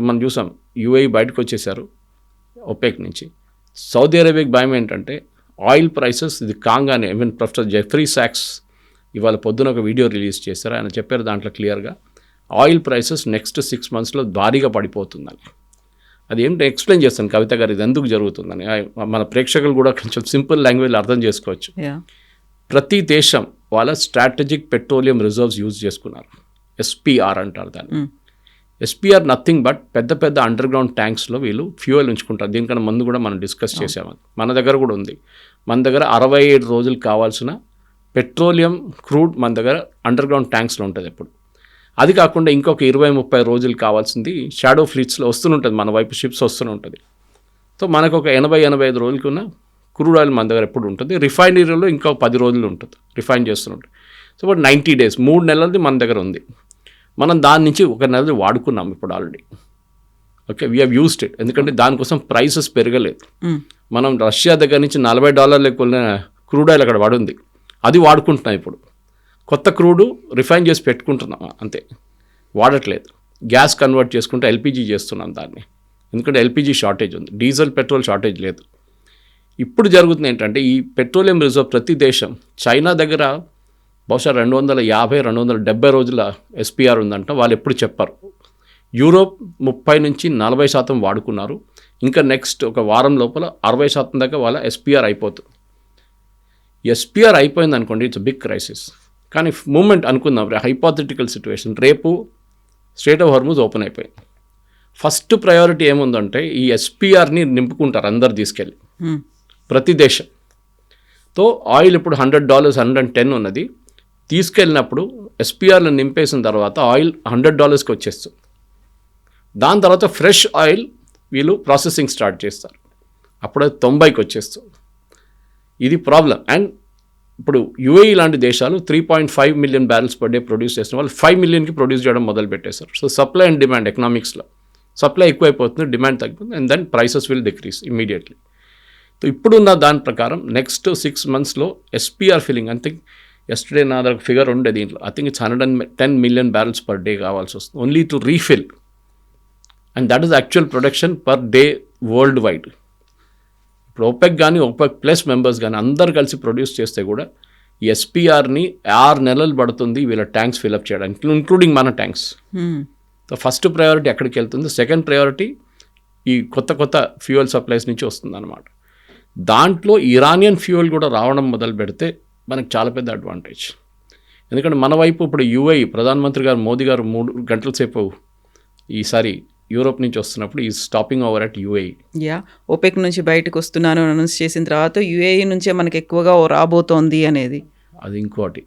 మనం చూసాం యూఏఈ బయటకు వచ్చేసారు ఒపెక్ నుంచి. సౌదీ అరేబియాకి భయం ఏంటంటే ఆయిల్ ప్రైసెస్ ఇది కాగానే, ఈవెన్ ప్రొఫెసర్ జెఫ్రీ సాక్స్ ఇవాళ పొద్దున ఒక వీడియో రిలీజ్ చేశారు. ఆయన చెప్పారు దాంట్లో క్లియర్గా ఆయిల్ ప్రైసెస్ నెక్స్ట్ 6 monthsలో భారీగా పడిపోతుందని. అది ఏంటో ఎక్స్ప్లెయిన్ చేస్తాను కవిత గారు, ఇది ఎందుకు జరుగుతుందని. మన ప్రేక్షకులు కూడా కొంచెం సింపుల్ లాంగ్వేజ్లో అర్థం చేసుకోవచ్చు. ప్రతి దేశం వాళ్ళ స్ట్రాటజిక్ పెట్రోలియం రిజర్వ్స్ యూజ్ చేసుకున్నారు, ఎస్పీఆర్ అంటారు దాన్ని. ఎస్పీఆర్ నథింగ్ బట్ పెద్ద పెద్ద అండర్ గ్రౌండ్ ట్యాంక్స్లో వీళ్ళు ఫ్యూయల్ ఉంచుకుంటారు. దీనికన్నా ముందు కూడా మనం డిస్కస్ చేసాము, మన దగ్గర కూడా ఉంది. మన దగ్గర 67 రోజులు కావాల్సిన పెట్రోలియం క్రూడ్ మన దగ్గర అండర్ గ్రౌండ్ ట్యాంక్స్లో ఉంటుంది ఎప్పుడు. అది కాకుండా ఇంకొక 20-30 రోజులు కావాల్సింది షాడో ఫ్లీట్స్లో వస్తుంటుంది, మన వైపు షిప్స్ వస్తుంటుంది. సో మనకు ఒక 80-85 రోజులకున్న క్రూడ్ ఆయిల్ మన దగ్గర ఎప్పుడు ఉంటుంది. రిఫైనరీలో ఇంకో 10 రోజులు ఉంటుంది, రిఫైన్ చేస్తుంటుంది. సో బట్ 90 days 3 నెలలది మన దగ్గర ఉంది. మనం దాని నుంచి 1 నెలది వాడుకున్నాం ఇప్పుడు already. Okay, we have used it. ఎందుకంటే దానికోసం ప్రైసెస్ పెరగలేదు. మనం రష్యా దగ్గర నుంచి $40 కొన్న క్రూడ్ ఆయిల్ అక్కడ పడుంది, అది వాడుకుంటున్నాం ఇప్పుడు. కొత్త క్రూడు రిఫైన్ చేసి పెట్టుకుంటున్నాం అంతే, వాడట్లేదు. గ్యాస్ కన్వర్ట్ చేసుకుంటే ఎల్పిజి చేస్తున్నాం దాన్ని, ఎందుకంటే ఎల్పిజి షార్టేజ్ ఉంది, డీజిల్ పెట్రోల్ షార్టేజ్ లేదు. ఇప్పుడు జరుగుతుంది ఏంటంటే ఈ పెట్రోలియం రిజర్వ్ ప్రతి దేశం, చైనా దగ్గర బహుశా 250-270 రోజుల ఎస్పీఆర్ ఉందంట, వాళ్ళు ఎప్పుడు చెప్పారు. యూరోప్ 30-40% వాడుకున్నారు, ఇంకా నెక్స్ట్ ఒక వారం లోపల 60% దాకా వాళ్ళ ఎస్పీఆర్ అయిపోతుంది. ఎస్పీఆర్ అయిపోయింది అనుకోండి, ఇట్స్ బిగ్ క్రైసిస్. కానీ మూమెంట్ అనుకుందాం, హైపోథెటికల్ సిచ్యువేషన్, రేపు స్ట్రెయిట్ ఆఫ్ హార్ముజ్ ఓపెన్ అయిపోయింది. ఫస్ట్ ప్రయారిటీ ఏముందంటే ఈ ఎస్పీఆర్ని నింపుకుంటారు అందరు తీసుకెళ్ళి, ప్రతి దేశంతో. ఆయిల్ ఇప్పుడు $100 $110 ఉన్నది, తీసుకెళ్ళినప్పుడు ఎస్పీఆర్లో నింపేసిన తర్వాత ఆయిల్ $100కి వచ్చేస్తుంది. దాని తర్వాత ఫ్రెష్ ఆయిల్ వీళ్ళు ప్రాసెసింగ్ స్టార్ట్ చేస్తారు, అప్పుడు 90కి వచ్చేస్తుంది. ఇది ప్రాబ్లం. అండ్ ఇప్పుడు యూఏఈ లాంటి దేశాలు 3.5 million barrels per day produce చేసిన వాళ్ళు 5 millionకి ప్రొడ్యూస్ చేయడం మొదలు పెట్టేశారు. సో సప్లై అండ్ డిమాండ్ ఎకనామిక్స్లో సప్లై ఎక్కువైపోతుంది, డిమాండ్ తగ్గిపోతుంది, and then prices will decrease immediately. So ఇప్పుడున్న దాని ప్రకారం నెక్స్ట్ 6 monthsలో SPR filling, I think yesterday నా దగ్గర ఫిగర్ ఉండే దీంట్లో, I think it's 110 million barrels per day కావాల్సి వస్తుంది only to refill, and that is actual production per day worldwide. ఇప్పుడు ఓపెక్ కానీ ఓపెక్ ప్లస్ మెంబర్స్ కానీ అందరు కలిసి ప్రొడ్యూస్ చేస్తే కూడా ఈ ఎస్పీఆర్ని 6 నెలలు పడుతుంది వీళ్ళ ట్యాంక్స్ ఫిల్అప్ చేయడానికి, ఇంక్లూడింగ్ మన ట్యాంక్స్. సో ఫస్ట్ ప్రయారిటీ ఎక్కడికి వెళ్తుంది, సెకండ్ ప్రయారిటీ ఈ కొత్త ఫ్యూయల్ సప్లైస్ నుంచి వస్తుంది అనమాట. దాంట్లో ఇరానియన్ ఫ్యూయల్ కూడా రావడం మొదలు పెడితే మనకు చాలా పెద్ద అడ్వాంటేజ్. ఎందుకంటే మన వైపు ఇప్పుడు యూఏఈ ప్రధానమంత్రి గారు మోదీ గారు 3 గంటల సేపు ఈసారి యూరోప్ నుంచి వస్తున్నప్పుడు ఈ stopping over at UAE. OPEC నుంచి బయటకు వస్తున్నాను అనౌన్స్ చేసిన తర్వాత యూఏఈ నుంచే మనకి ఎక్కువగా రాబోతోంది అనేది అది ఇంకోటి.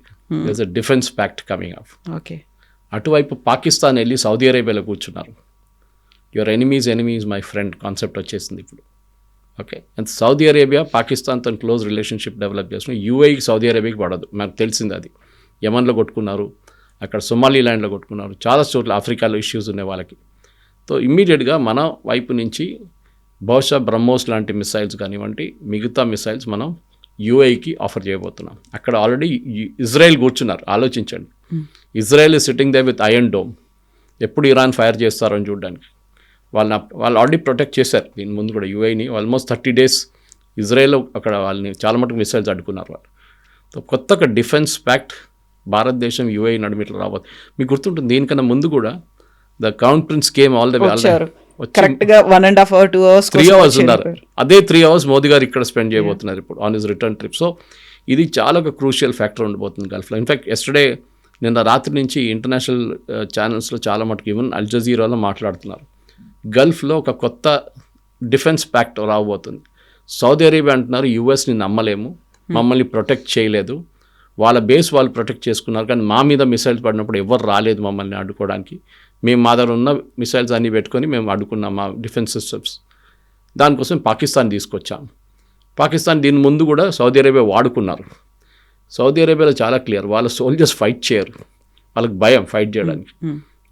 దేర్స్ ఎ defence pact coming up. Okay, అటువైపు పాకిస్తాన్ వెళ్ళి సౌదీ అరేబియాలో కూర్చున్నారు. Your enemies my friend concept వచ్చేసింది ఇప్పుడు. ఓకే, అండ్ సౌదీ అరేబియా పాకిస్తాన్తో క్లోజ్ రిలేషన్షిప్ డెవలప్ చేస్తున్నాం. యూఏఈకి సౌదీ అరేబియాకి పడదు, మనకు తెలిసింది అది. యమన్లో కొట్టుకున్నారు, అక్కడ సొమాలి ల్యాండ్లో కొట్టుకున్నారు, చాలా చోట్ల ఆఫ్రికాలో ఇష్యూస్ ఉన్నాయి వాళ్ళకి. సో ఇమ్మీడియట్గా మన వైపు నుంచి బహుశా బ్రహ్మోస్ లాంటి మిసైల్స్ కానివ్వండి, మిగతా మిసైల్స్ మనం యూఏఈకి ఆఫర్ చేయబోతున్నాం. అక్కడ ఆల్రెడీ ఇజ్రాయెల్ కూర్చున్నారు, ఆలోచించండి. Israel is sitting they with iron dome. ఎప్పుడు ఇరాన్ ఫైర్ చేస్తారో అని చూడడానికి. వాళ్ళు ఆల్రెడీ ప్రొటెక్ట్ చేశారు దీని ముందు కూడా యూఏని. ఆల్మోస్ట్ 30 days ఇజ్రాయెల్ అక్కడ వాళ్ళని చాలా మటుకు మిసైల్స్ అడ్డుకున్నారు వాళ్ళు. కొత్త ఒక డిఫెన్స్ ప్యాక్ట్ భారతదేశం యూఏఈ నడుమిట్లు రాబోతుంది. మీకు గుర్తుంటుంది దీనికన్నా ముందు కూడా the crown prince came all the way కరెక్ట్గా 1.5 or 2 hours 3 hours ఉన్నారు. అదే 3 hours మోదీ గారు ఇక్కడ స్పెండ్ చేయబోతున్నారు ఇప్పుడు on his return trip. So ఇది చాలా ఒక క్రూషియల్ ఫ్యాక్టర్ ఉండబోతుంది గల్ఫ్లో. ఇన్ఫ్యాక్ట్ ఎస్టర్డే నిన్న రాత్రి నుంచి ఇంటర్నేషనల్ ఛానల్స్లో చాలా మటుకు ఈవెన్ అల్ జజీరాలో మాట్లాడుతున్నారు. గల్ఫ్లో ఒక కొత్త డిఫెన్స్ ప్యాక్ట్ రాబోతుంది. సౌదీ అరేబియా అంటున్నారు యూఎస్ని నమ్మలేము, మమ్మల్ని ప్రొటెక్ట్ చేయలేదు, వాళ్ళ బేస్ వాళ్ళు ప్రొటెక్ట్ చేసుకున్నారు, కానీ మా మీద మిసైల్స్ పడినప్పుడు ఎవరు రాలేదు మమ్మల్ని అడ్డుకోవడానికి. మేము మా దగ్గర ఉన్న మిసైల్స్ అన్నీ పెట్టుకొని మేము అడ్డుకున్నాం మా డిఫెన్స్ సిస్టమ్స్. దానికోసం పాకిస్తాన్ తీసుకొచ్చాం. పాకిస్తాన్ దీని ముందు కూడా సౌదీ అరేబియా వాడుకున్నారు. సౌదీ అరేబియాలో చాలా క్లియర్, వాళ్ళ సోల్జర్స్ ఫైట్ చేయరు, వాళ్ళకి భయం ఫైట్ చేయడానికి.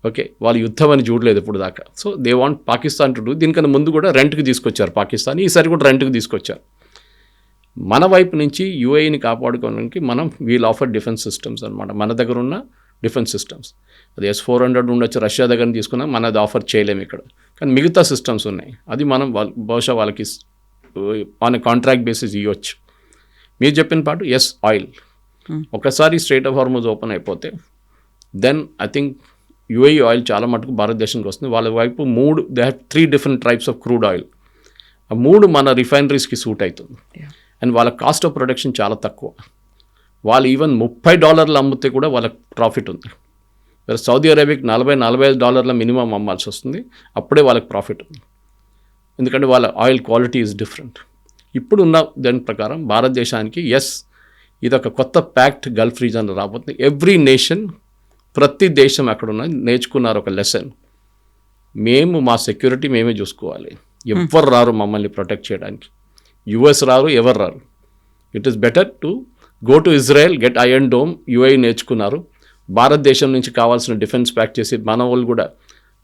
ఓకే, వాళ్ళు యుద్ధం అని చూడలేదు ఇప్పుడు దాకా. So they want Pakistan to do. దీనికన్నా ముందు కూడా రెంట్కి తీసుకొచ్చారు పాకిస్తాన్, ఈసారి కూడా రెంట్కి తీసుకొచ్చారు. మన వైపు నుంచి యూఏఈని కాపాడుకోవడానికి మనం వీల్ ఆఫర్ డిఫెన్స్ సిస్టమ్స్ అనమాట. మన దగ్గర ఉన్న డిఫెన్స్ సిస్టమ్స్ అది S-400 ఉండొచ్చు, రష్యా దగ్గర తీసుకున్నా మనది ఆఫర్ చేయలేము ఇక్కడ, కానీ మిగతా సిస్టమ్స్ ఉన్నాయి. అది మనం బహుశా వాళ్ళకి ఆన్ కాంట్రాక్ట్ బేసిస్ ఇవ్వచ్చు. మీరు చెప్పిన పాటు ఆయిల్ ఒకసారి స్ట్రైట్ ఆఫ్ హార్మోజ్ ఓపెన్ అయిపోతే then I think UAE oil చాలా మటుకు భారతదేశానికి వస్తుంది. వాళ్ళ వైపు they have 3 different types of crude oil. ఆ 3 మన రిఫైనరీస్కి సూట్ అవుతుంది. అండ్ వాళ్ళ కాస్ట్ ఆఫ్ ప్రొడక్షన్ చాలా తక్కువ. వాళ్ళు ఈవెన్ $30 అమ్మితే కూడా వాళ్ళకి ప్రాఫిట్ ఉంది. సౌదీ అరేబియాకి $40-45 మినిమం అమ్మాల్సి వస్తుంది, అప్పుడే వాళ్ళకి ప్రాఫిట్ ఉంది. ఎందుకంటే వాళ్ళ ఆయిల్ క్వాలిటీ ఈజ్ డిఫరెంట్. ఇప్పుడున్న దాని ప్రకారం భారతదేశానికి ఇదొక కొత్త ప్యాక్ట్ గల్ఫ్ రీజన్లో రాబోతుంది. ఎవ్రీ నేషన్, ప్రతి దేశం అక్కడున్న నేర్చుకున్నారు ఒక లెసన్. మేము మా సెక్యూరిటీ మేమే చూసుకోవాలి, ఎవరు రారు మమ్మల్ని ప్రొటెక్ట్ చేయడానికి. యుఎస్ రారు, ఎవరు రారు. It is better to go to Israel, get iron dome. UAE నేర్చుకున్నారు. భారతదేశం నుంచి కావాల్సిన డిఫెన్స్ ప్యాక్ చేసి మన వాళ్ళు కూడా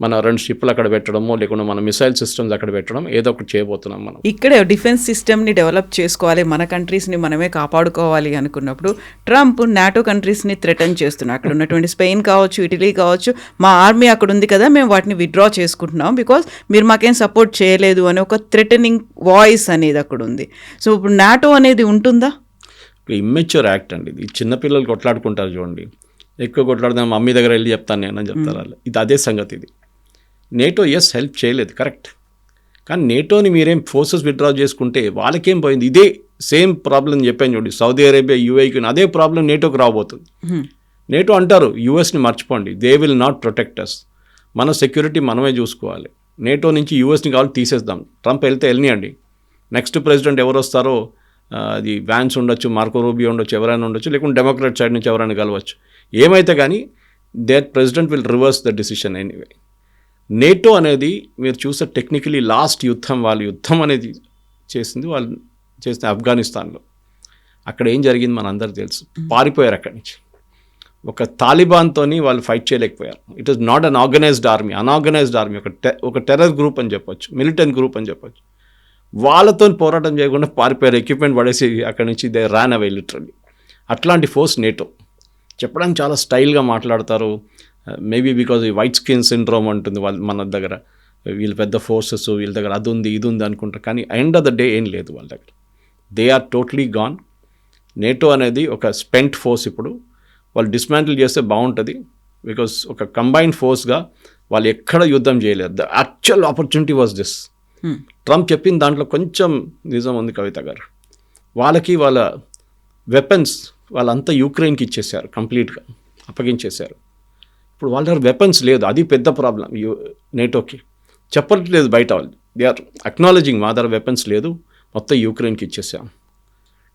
మన 2 షిప్లు అక్కడ పెట్టడమో లేకుండా మన మిసైల్ సిస్టమ్స్ అక్కడ పెట్టడం ఏదో ఒకటి చేయబోతున్నాం మనం. ఇక్కడే డిఫెన్స్ సిస్టమ్ని డెవలప్ చేసుకోవాలి, మన కంట్రీస్ని మనమే కాపాడుకోవాలి అనుకున్నప్పుడు ట్రంప్ నాటో కంట్రీస్ని థ్రెటన్ చేస్తున్నారు. అక్కడ ఉన్నటువంటి స్పెయిన్ కావచ్చు, ఇటలీ కావచ్చు, మా ఆర్మీ అక్కడ ఉంది కదా, మేము వాటిని విత్డ్రా చేసుకుంటున్నాం బికాజ్ మీరు మాకేం సపోర్ట్ చేయలేదు అని ఒక థ్రెటనింగ్ వాయిస్ అనేది అక్కడ ఉంది. సో ఇప్పుడు నాటో అనేది ఉంటుందా? ఇమ్మెచ్యూర్ యాక్ట్ అండి ఇది. చిన్నపిల్లలు కొట్లాడుకుంటారు చూడండి, ఎక్కువ కొట్లాడుతాం మమ్మీ దగ్గర వెళ్ళి చెప్తాను నేను అని చెప్తారు వాళ్ళు. ఇది అదే సంగతి. ఇది నేటో హెల్ప్ చేయలేదు కరెక్ట్, కానీ నేటోని మీరేం ఫోర్సెస్ విత్డ్రా చేసుకుంటే వాళ్ళకేం పోయింది? ఇదే సేమ్ ప్రాబ్లం చెప్పాను చూడండి, సౌదీ అరేబియా యూఏఈకి అదే ప్రాబ్లం నేటోకి రాబోతుంది. నేటో అంటారు యూఎస్ని మర్చిపోండి, they will not protect us, మన సెక్యూరిటీ మనమే చూసుకోవాలి. నేటో నుంచి యూఎస్ని కావాలి తీసేద్దాం. ట్రంప్ వెళ్తే వెళ్ళనియండి, నెక్స్ట్ ప్రెసిడెంట్ ఎవరు వస్తారో అది వ్యాన్స్ ఉండొచ్చు, మార్కో రూబియో ఉండొచ్చు, ఎవరైనా ఉండొచ్చు, లేకుంటే డెమోక్రాట్ సైడ్ నుంచి ఎవరైనా కలవచ్చు. ఏమైతే కానీ that president will reverse the decision anyway. NATO అనేది మీరు చూస్తే టెక్నికలీ లాస్ట్ యుద్ధం అనేది వాళ్ళు చేసిన ఆఫ్ఘనిస్తాన్లో. అక్కడ ఏం జరిగింది మన అందరికీ తెలుసు. పారిపోయారు అక్కడి నుంచి. ఒక తాలిబాన్తోని వాళ్ళు ఫైట్ చేయలేకపోయారు. It is not an organised army, unorganised army, ఒక టెర్రర్ గ్రూప్ అని చెప్పొచ్చు, మిలిటెంట్ గ్రూప్ అని చెప్పొచ్చు. వాళ్ళతో పోరాటం చేయకుండా పారిపోయారు, ఎక్విప్మెంట్ పడేసి అక్కడి నుంచి దే రాన్ అవే లిటరల్లీ. అట్లాంటి ఫోర్స్ నేటో. చెప్పడానికి చాలా స్టైల్గా మాట్లాడతారు, మేబీ బికాజ్ ఈ వైట్ స్కిన్ సిండ్రోమ్ ఉంటుంది మన దగ్గర, వీళ్ళు పెద్ద ఫోర్సెస్, వీళ్ళ దగ్గర అది ఉంది ఇది ఉంది అనుకుంటారు, కానీ ఎండ్ ఆఫ్ ద డే ఏం లేదు వాళ్ళ దగ్గర. They are totally gone. NATO అనేది ఒక స్పెంట్ ఫోర్స్. ఇప్పుడు వాళ్ళు డిస్మాంటిల్ చేస్తే బాగుంటుంది, బికాజ్ ఒక కంబైన్డ్ ఫోర్స్గా వాళ్ళు ఎక్కడ యుద్ధం చేయలేరు. The actual opportunity was this. Trump చెప్పిన దాంట్లో కొంచెం నిజం ఉంది కవిత గారు. వాళ్ళ వెపన్స్ వాళ్ళంతా యూక్రెయిన్కి ఇచ్చేసారు, కంప్లీట్గా అప్పగించేశారు. ఇప్పుడు వాళ్ళ దగ్గర వెపన్స్ లేదు, అది పెద్ద ప్రాబ్లం నేటోకి. చెప్పట్లేదు బయట వాళ్ళు, దే ఆర్ అక్నాలజింగ్ మా దగ్గర వెపన్స్ లేదు, మొత్తం యూక్రెయిన్కి ఇచ్చేసాం.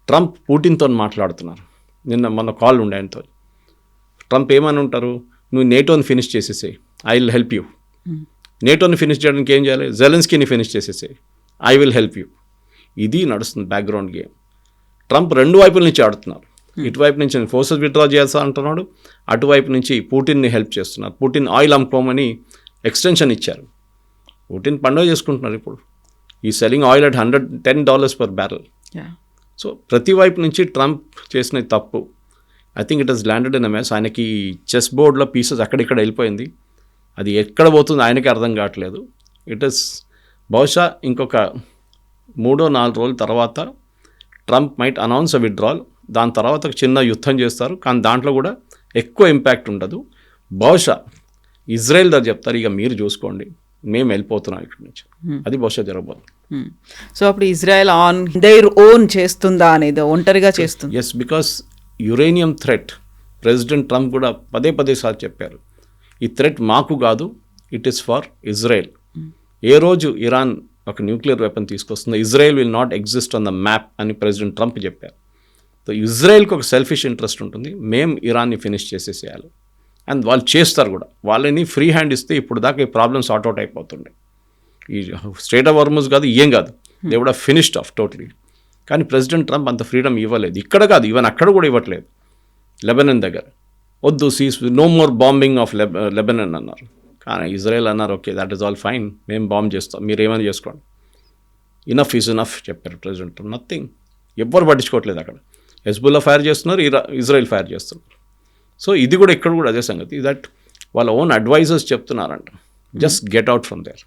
ట్రంప్ పుటిన్తో మాట్లాడుతున్నారు, మొన్న కాల్ ఉండే ఆయనతో. ట్రంప్ ఏమని ఉంటారు, నువ్వు నేటోని ఫినిష్ చేసేసేయి, ఐ విల్ హెల్ప్ యూ. నేటోని ఫినిష్ చేయడానికి ఏం చేయాలి, జెలెన్స్కీని ఫినిష్ చేసేసేయి, ఐ విల్ హెల్ప్ యూ. ఇది నడుస్తుంది బ్యాక్గ్రౌండ్ గేమ్. ట్రంప్ 2 వైపుల నుంచి ఆడుతున్నారు. ఇటువైపు నుంచి ఫోర్సెస్ విత్డ్రా చేయాల్సి అంటున్నాడు, అటువైపు నుంచి పుటిన్ని హెల్ప్ చేస్తున్నారు. పుటిన్ ఆయిల్ అమ్ముకోమని ఎక్స్టెన్షన్ ఇచ్చారు. పుటిన్ పండుగ చేసుకుంటున్నారు ఇప్పుడు. ఈ selling oil at $110 per barrel. So ప్రతి వైపు నుంచి ట్రంప్ చేసిన తప్పు. I think it has landed in a mess. ఆయనకి చెస్ బోర్డ్లో పీసెస్ అక్కడిక్కడ వెళ్ళిపోయింది. అది ఎక్కడ పోతుందో ఆయనకి అర్థం కావట్లేదు. ఇట్ ఇస్ బహుశా ఇంకొక 3-4 రోజుల తర్వాత ట్రంప్ మైట్ అనౌన్స్ అ విత్డ్రాల్. దాని తర్వాత ఒక చిన్న యుద్ధం చేస్తారు, కానీ దాంట్లో కూడా ఎక్కువ ఇంపాక్ట్ ఉండదు. బహుశా ఇజ్రాయెల్ దగ్గర చెప్తారు, ఇక మీరు చూసుకోండి, మేము వెళ్ళిపోతున్నాం ఇక్కడి నుంచి. అది బహుశా జరగబోతుంది. సో అప్పుడు ఇజ్రాయెల్ ఆన్ దేర్ ఓన్ చేస్తుందా అనేది, ఒంటరిగా చేస్తుంది. Yes, because uranium threat president Trump కూడా పదే సార్లు చెప్పారు, ఈ థ్రెట్ మాకు కాదు, ఇట్ ఈస్ ఫర్ ఇజ్రాయెల్. ఏ రోజు ఇరాన్ ఒక న్యూక్లియర్ వెపన్ తీసుకొస్తుందో Israel will not exist on the map అని ప్రెసిడెంట్ ట్రంప్ చెప్పారు. సో ఇజ్రాయెల్కి ఒక సెల్ఫిష్ ఇంట్రెస్ట్ ఉంటుంది, మేము ఇరాన్ని ఫినిష్ చేసేసేయాలి. అండ్ వాళ్ళు చేస్తారు కూడా. వాళ్ళని ఫ్రీ హ్యాండ్ ఇస్తే ఇప్పుడు దాకా ఈ ప్రాబ్లమ్ సార్ట్ అవుట్ అయిపోతుండే. ఈ స్ట్రేట్ ఆఫ్ హార్ముజ్ కాదు, ఏం కాదు, they would have finished off totally. కానీ ప్రెసిడెంట్ ట్రంప్ అంత ఫ్రీడమ్ ఇవ్వలేదు. ఇక్కడ కాదు, ఈవెన్ అక్కడ కూడా ఇవ్వట్లేదు. లెబనన్ దగ్గర వద్దు, cease no more bombing of Lebanon అన్నారు. కానీ ఇజ్రాయెల్ అన్నారు, okay that is all fine, మేము బాంబ్ చేస్తాం, మీరు ఏమైనా చేసుకోండి, ఇనఫ్ ఈజ్ ఇనఫ్ చెప్పారు ప్రెసిడెంట్ ట్రంప్. నథింగ్, ఎవ్వరు పట్టించుకోవట్లేదు. అక్కడ హెజ్బుల్లా ఫైర్ చేస్తున్నారు, ఇజ్రాయెల్ ఫైర్ చేస్తున్నారు. సో ఇది కూడా ఇక్కడ కూడా అదే సంగతి, దట్ వాళ్ళ ఓన్ అడ్వైజర్స్ చెప్తున్నారంట, just get out from there.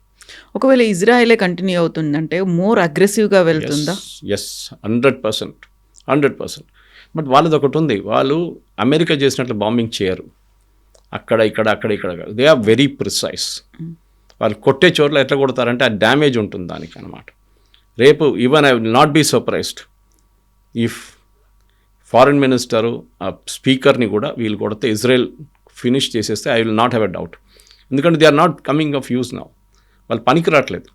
ఒకవేళ ఇజ్రాయెలే కంటిన్యూ అవుతుందంటే మోర్ అగ్రెసివ్గా వెళ్తుందా? ఎస్, 100%. బట్ వాళ్ళది ఒకటి ఉంది, వాళ్ళు అమెరికా చేసినట్లు బాంబింగ్ చేయరు. అక్కడ ఇక్కడ కాదు, దే ఆర్ వెరీ ప్రిసైజ్. వాళ్ళు కొట్టే చోట్ల ఎట్లా కొడతారంటే ఆ డ్యామేజ్ ఉంటుంది దానికి అనమాట. రేపు even I will not be surprised if foreign minister ఆ స్పీకర్ని కూడా వీళ్ళు కొడితే ఇజ్రాయెల్ ఫినిష్ చేసేస్తే I will not have a doubt. ఎందుకంటే they are not coming of use now. వాళ్ళు పనికి రావట్లేదు.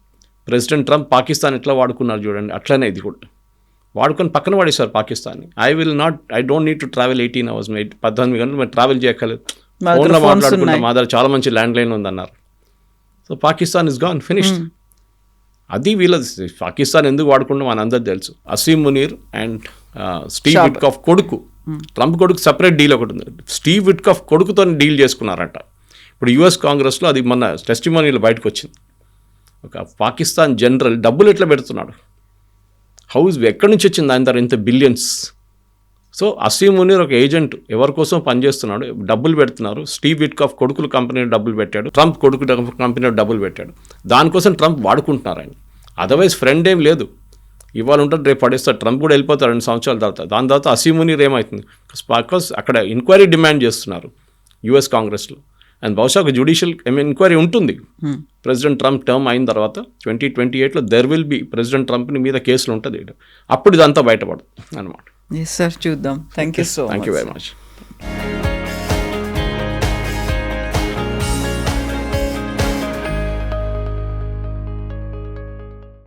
ప్రెసిడెంట్ ట్రంప్ పాకిస్తాన్ ఎట్లా వాడుకున్నారు చూడండి, అట్లనే ఇది కూడా వాడుకొని పక్కన పడేశారు పాకిస్తాన్ని. I don't need to travel 18 hours, 18 గంటలు మేము ట్రావెల్ చేయక్కర్లేదు, ఫోన్లో మాట్లాడుకుంటాం, మా దగ్గర చాలా మంచి ల్యాండ్ లైన్ ఉందన్నారు. So Pakistan is gone, finished. అది వీళ్ళది. పాకిస్తాన్ ఎందుకు వాడుకుంటాం అని అందరూ తెలుసు. Asim Munir and Steve Witkoff కొడుకు, ట్రంప్ కొడుకు సపరేట్ డీల్ ఒకటి ఉంది. స్టీవ్ విట్కాఫ్ కొడుకుతో డీల్ చేసుకున్నారంట. ఇప్పుడు యుఎస్ కాంగ్రెస్లో అది మొన్న టెస్టిమోనీలో బయటకు వచ్చింది. ఒక పాకిస్తాన్ జనరల్ డబ్బులు ఎట్లా పెడుతున్నాడు, ఎక్కడి నుంచి వచ్చింది ఆయన తర్వాత ఇంత బిలియన్స్. సో అసీమ్ మునీర్ ఒక ఏజెంట్, ఎవరి కోసం పనిచేస్తున్నాడు, డబ్బులు పెడుతున్నారు. స్టీవ్ విట్కాఫ్ కొడుకులు కంపెనీలో డబ్బులు పెట్టాడు, ట్రంప్ కొడుకు కంపెనీలో డబ్బులు పెట్టాడు. దానికోసం ట్రంప్ వాడుకుంటున్నారు ఆయన. అదర్వైజ్ ఫ్రెండ్ ఏం లేదు. ఇవాళ ఉంటుంది, రేపు పడేస్తారు. ట్రంప్ కూడా వెళ్ళిపోతారు 2 సంవత్సరాల తర్వాత. దాని తర్వాత అసీమ్ మునీర్ ఏమవుతుంది, బికాస్ అక్కడ ఎంక్వైరీ డిమాండ్ చేస్తున్నారు యుఎస్ కాంగ్రెస్లో. అండ్ బహుశా ఒక జ్యుడిషియల్ ఎంక్వైరీ ఉంటుంది. ప్రెసిడెంట్ ట్రంప్ టర్మ్ అయిన తర్వాత 2028లో దెర్ విల్ బి ప్రెసిడెంట్ ట్రంప్ని మీద కేసులు ఉంటుంది. అప్పుడు ఇదంతా బయటపడదు అనమాట. ఎస్ సార్, చూద్దాం. Thank you so much. Thank you very much.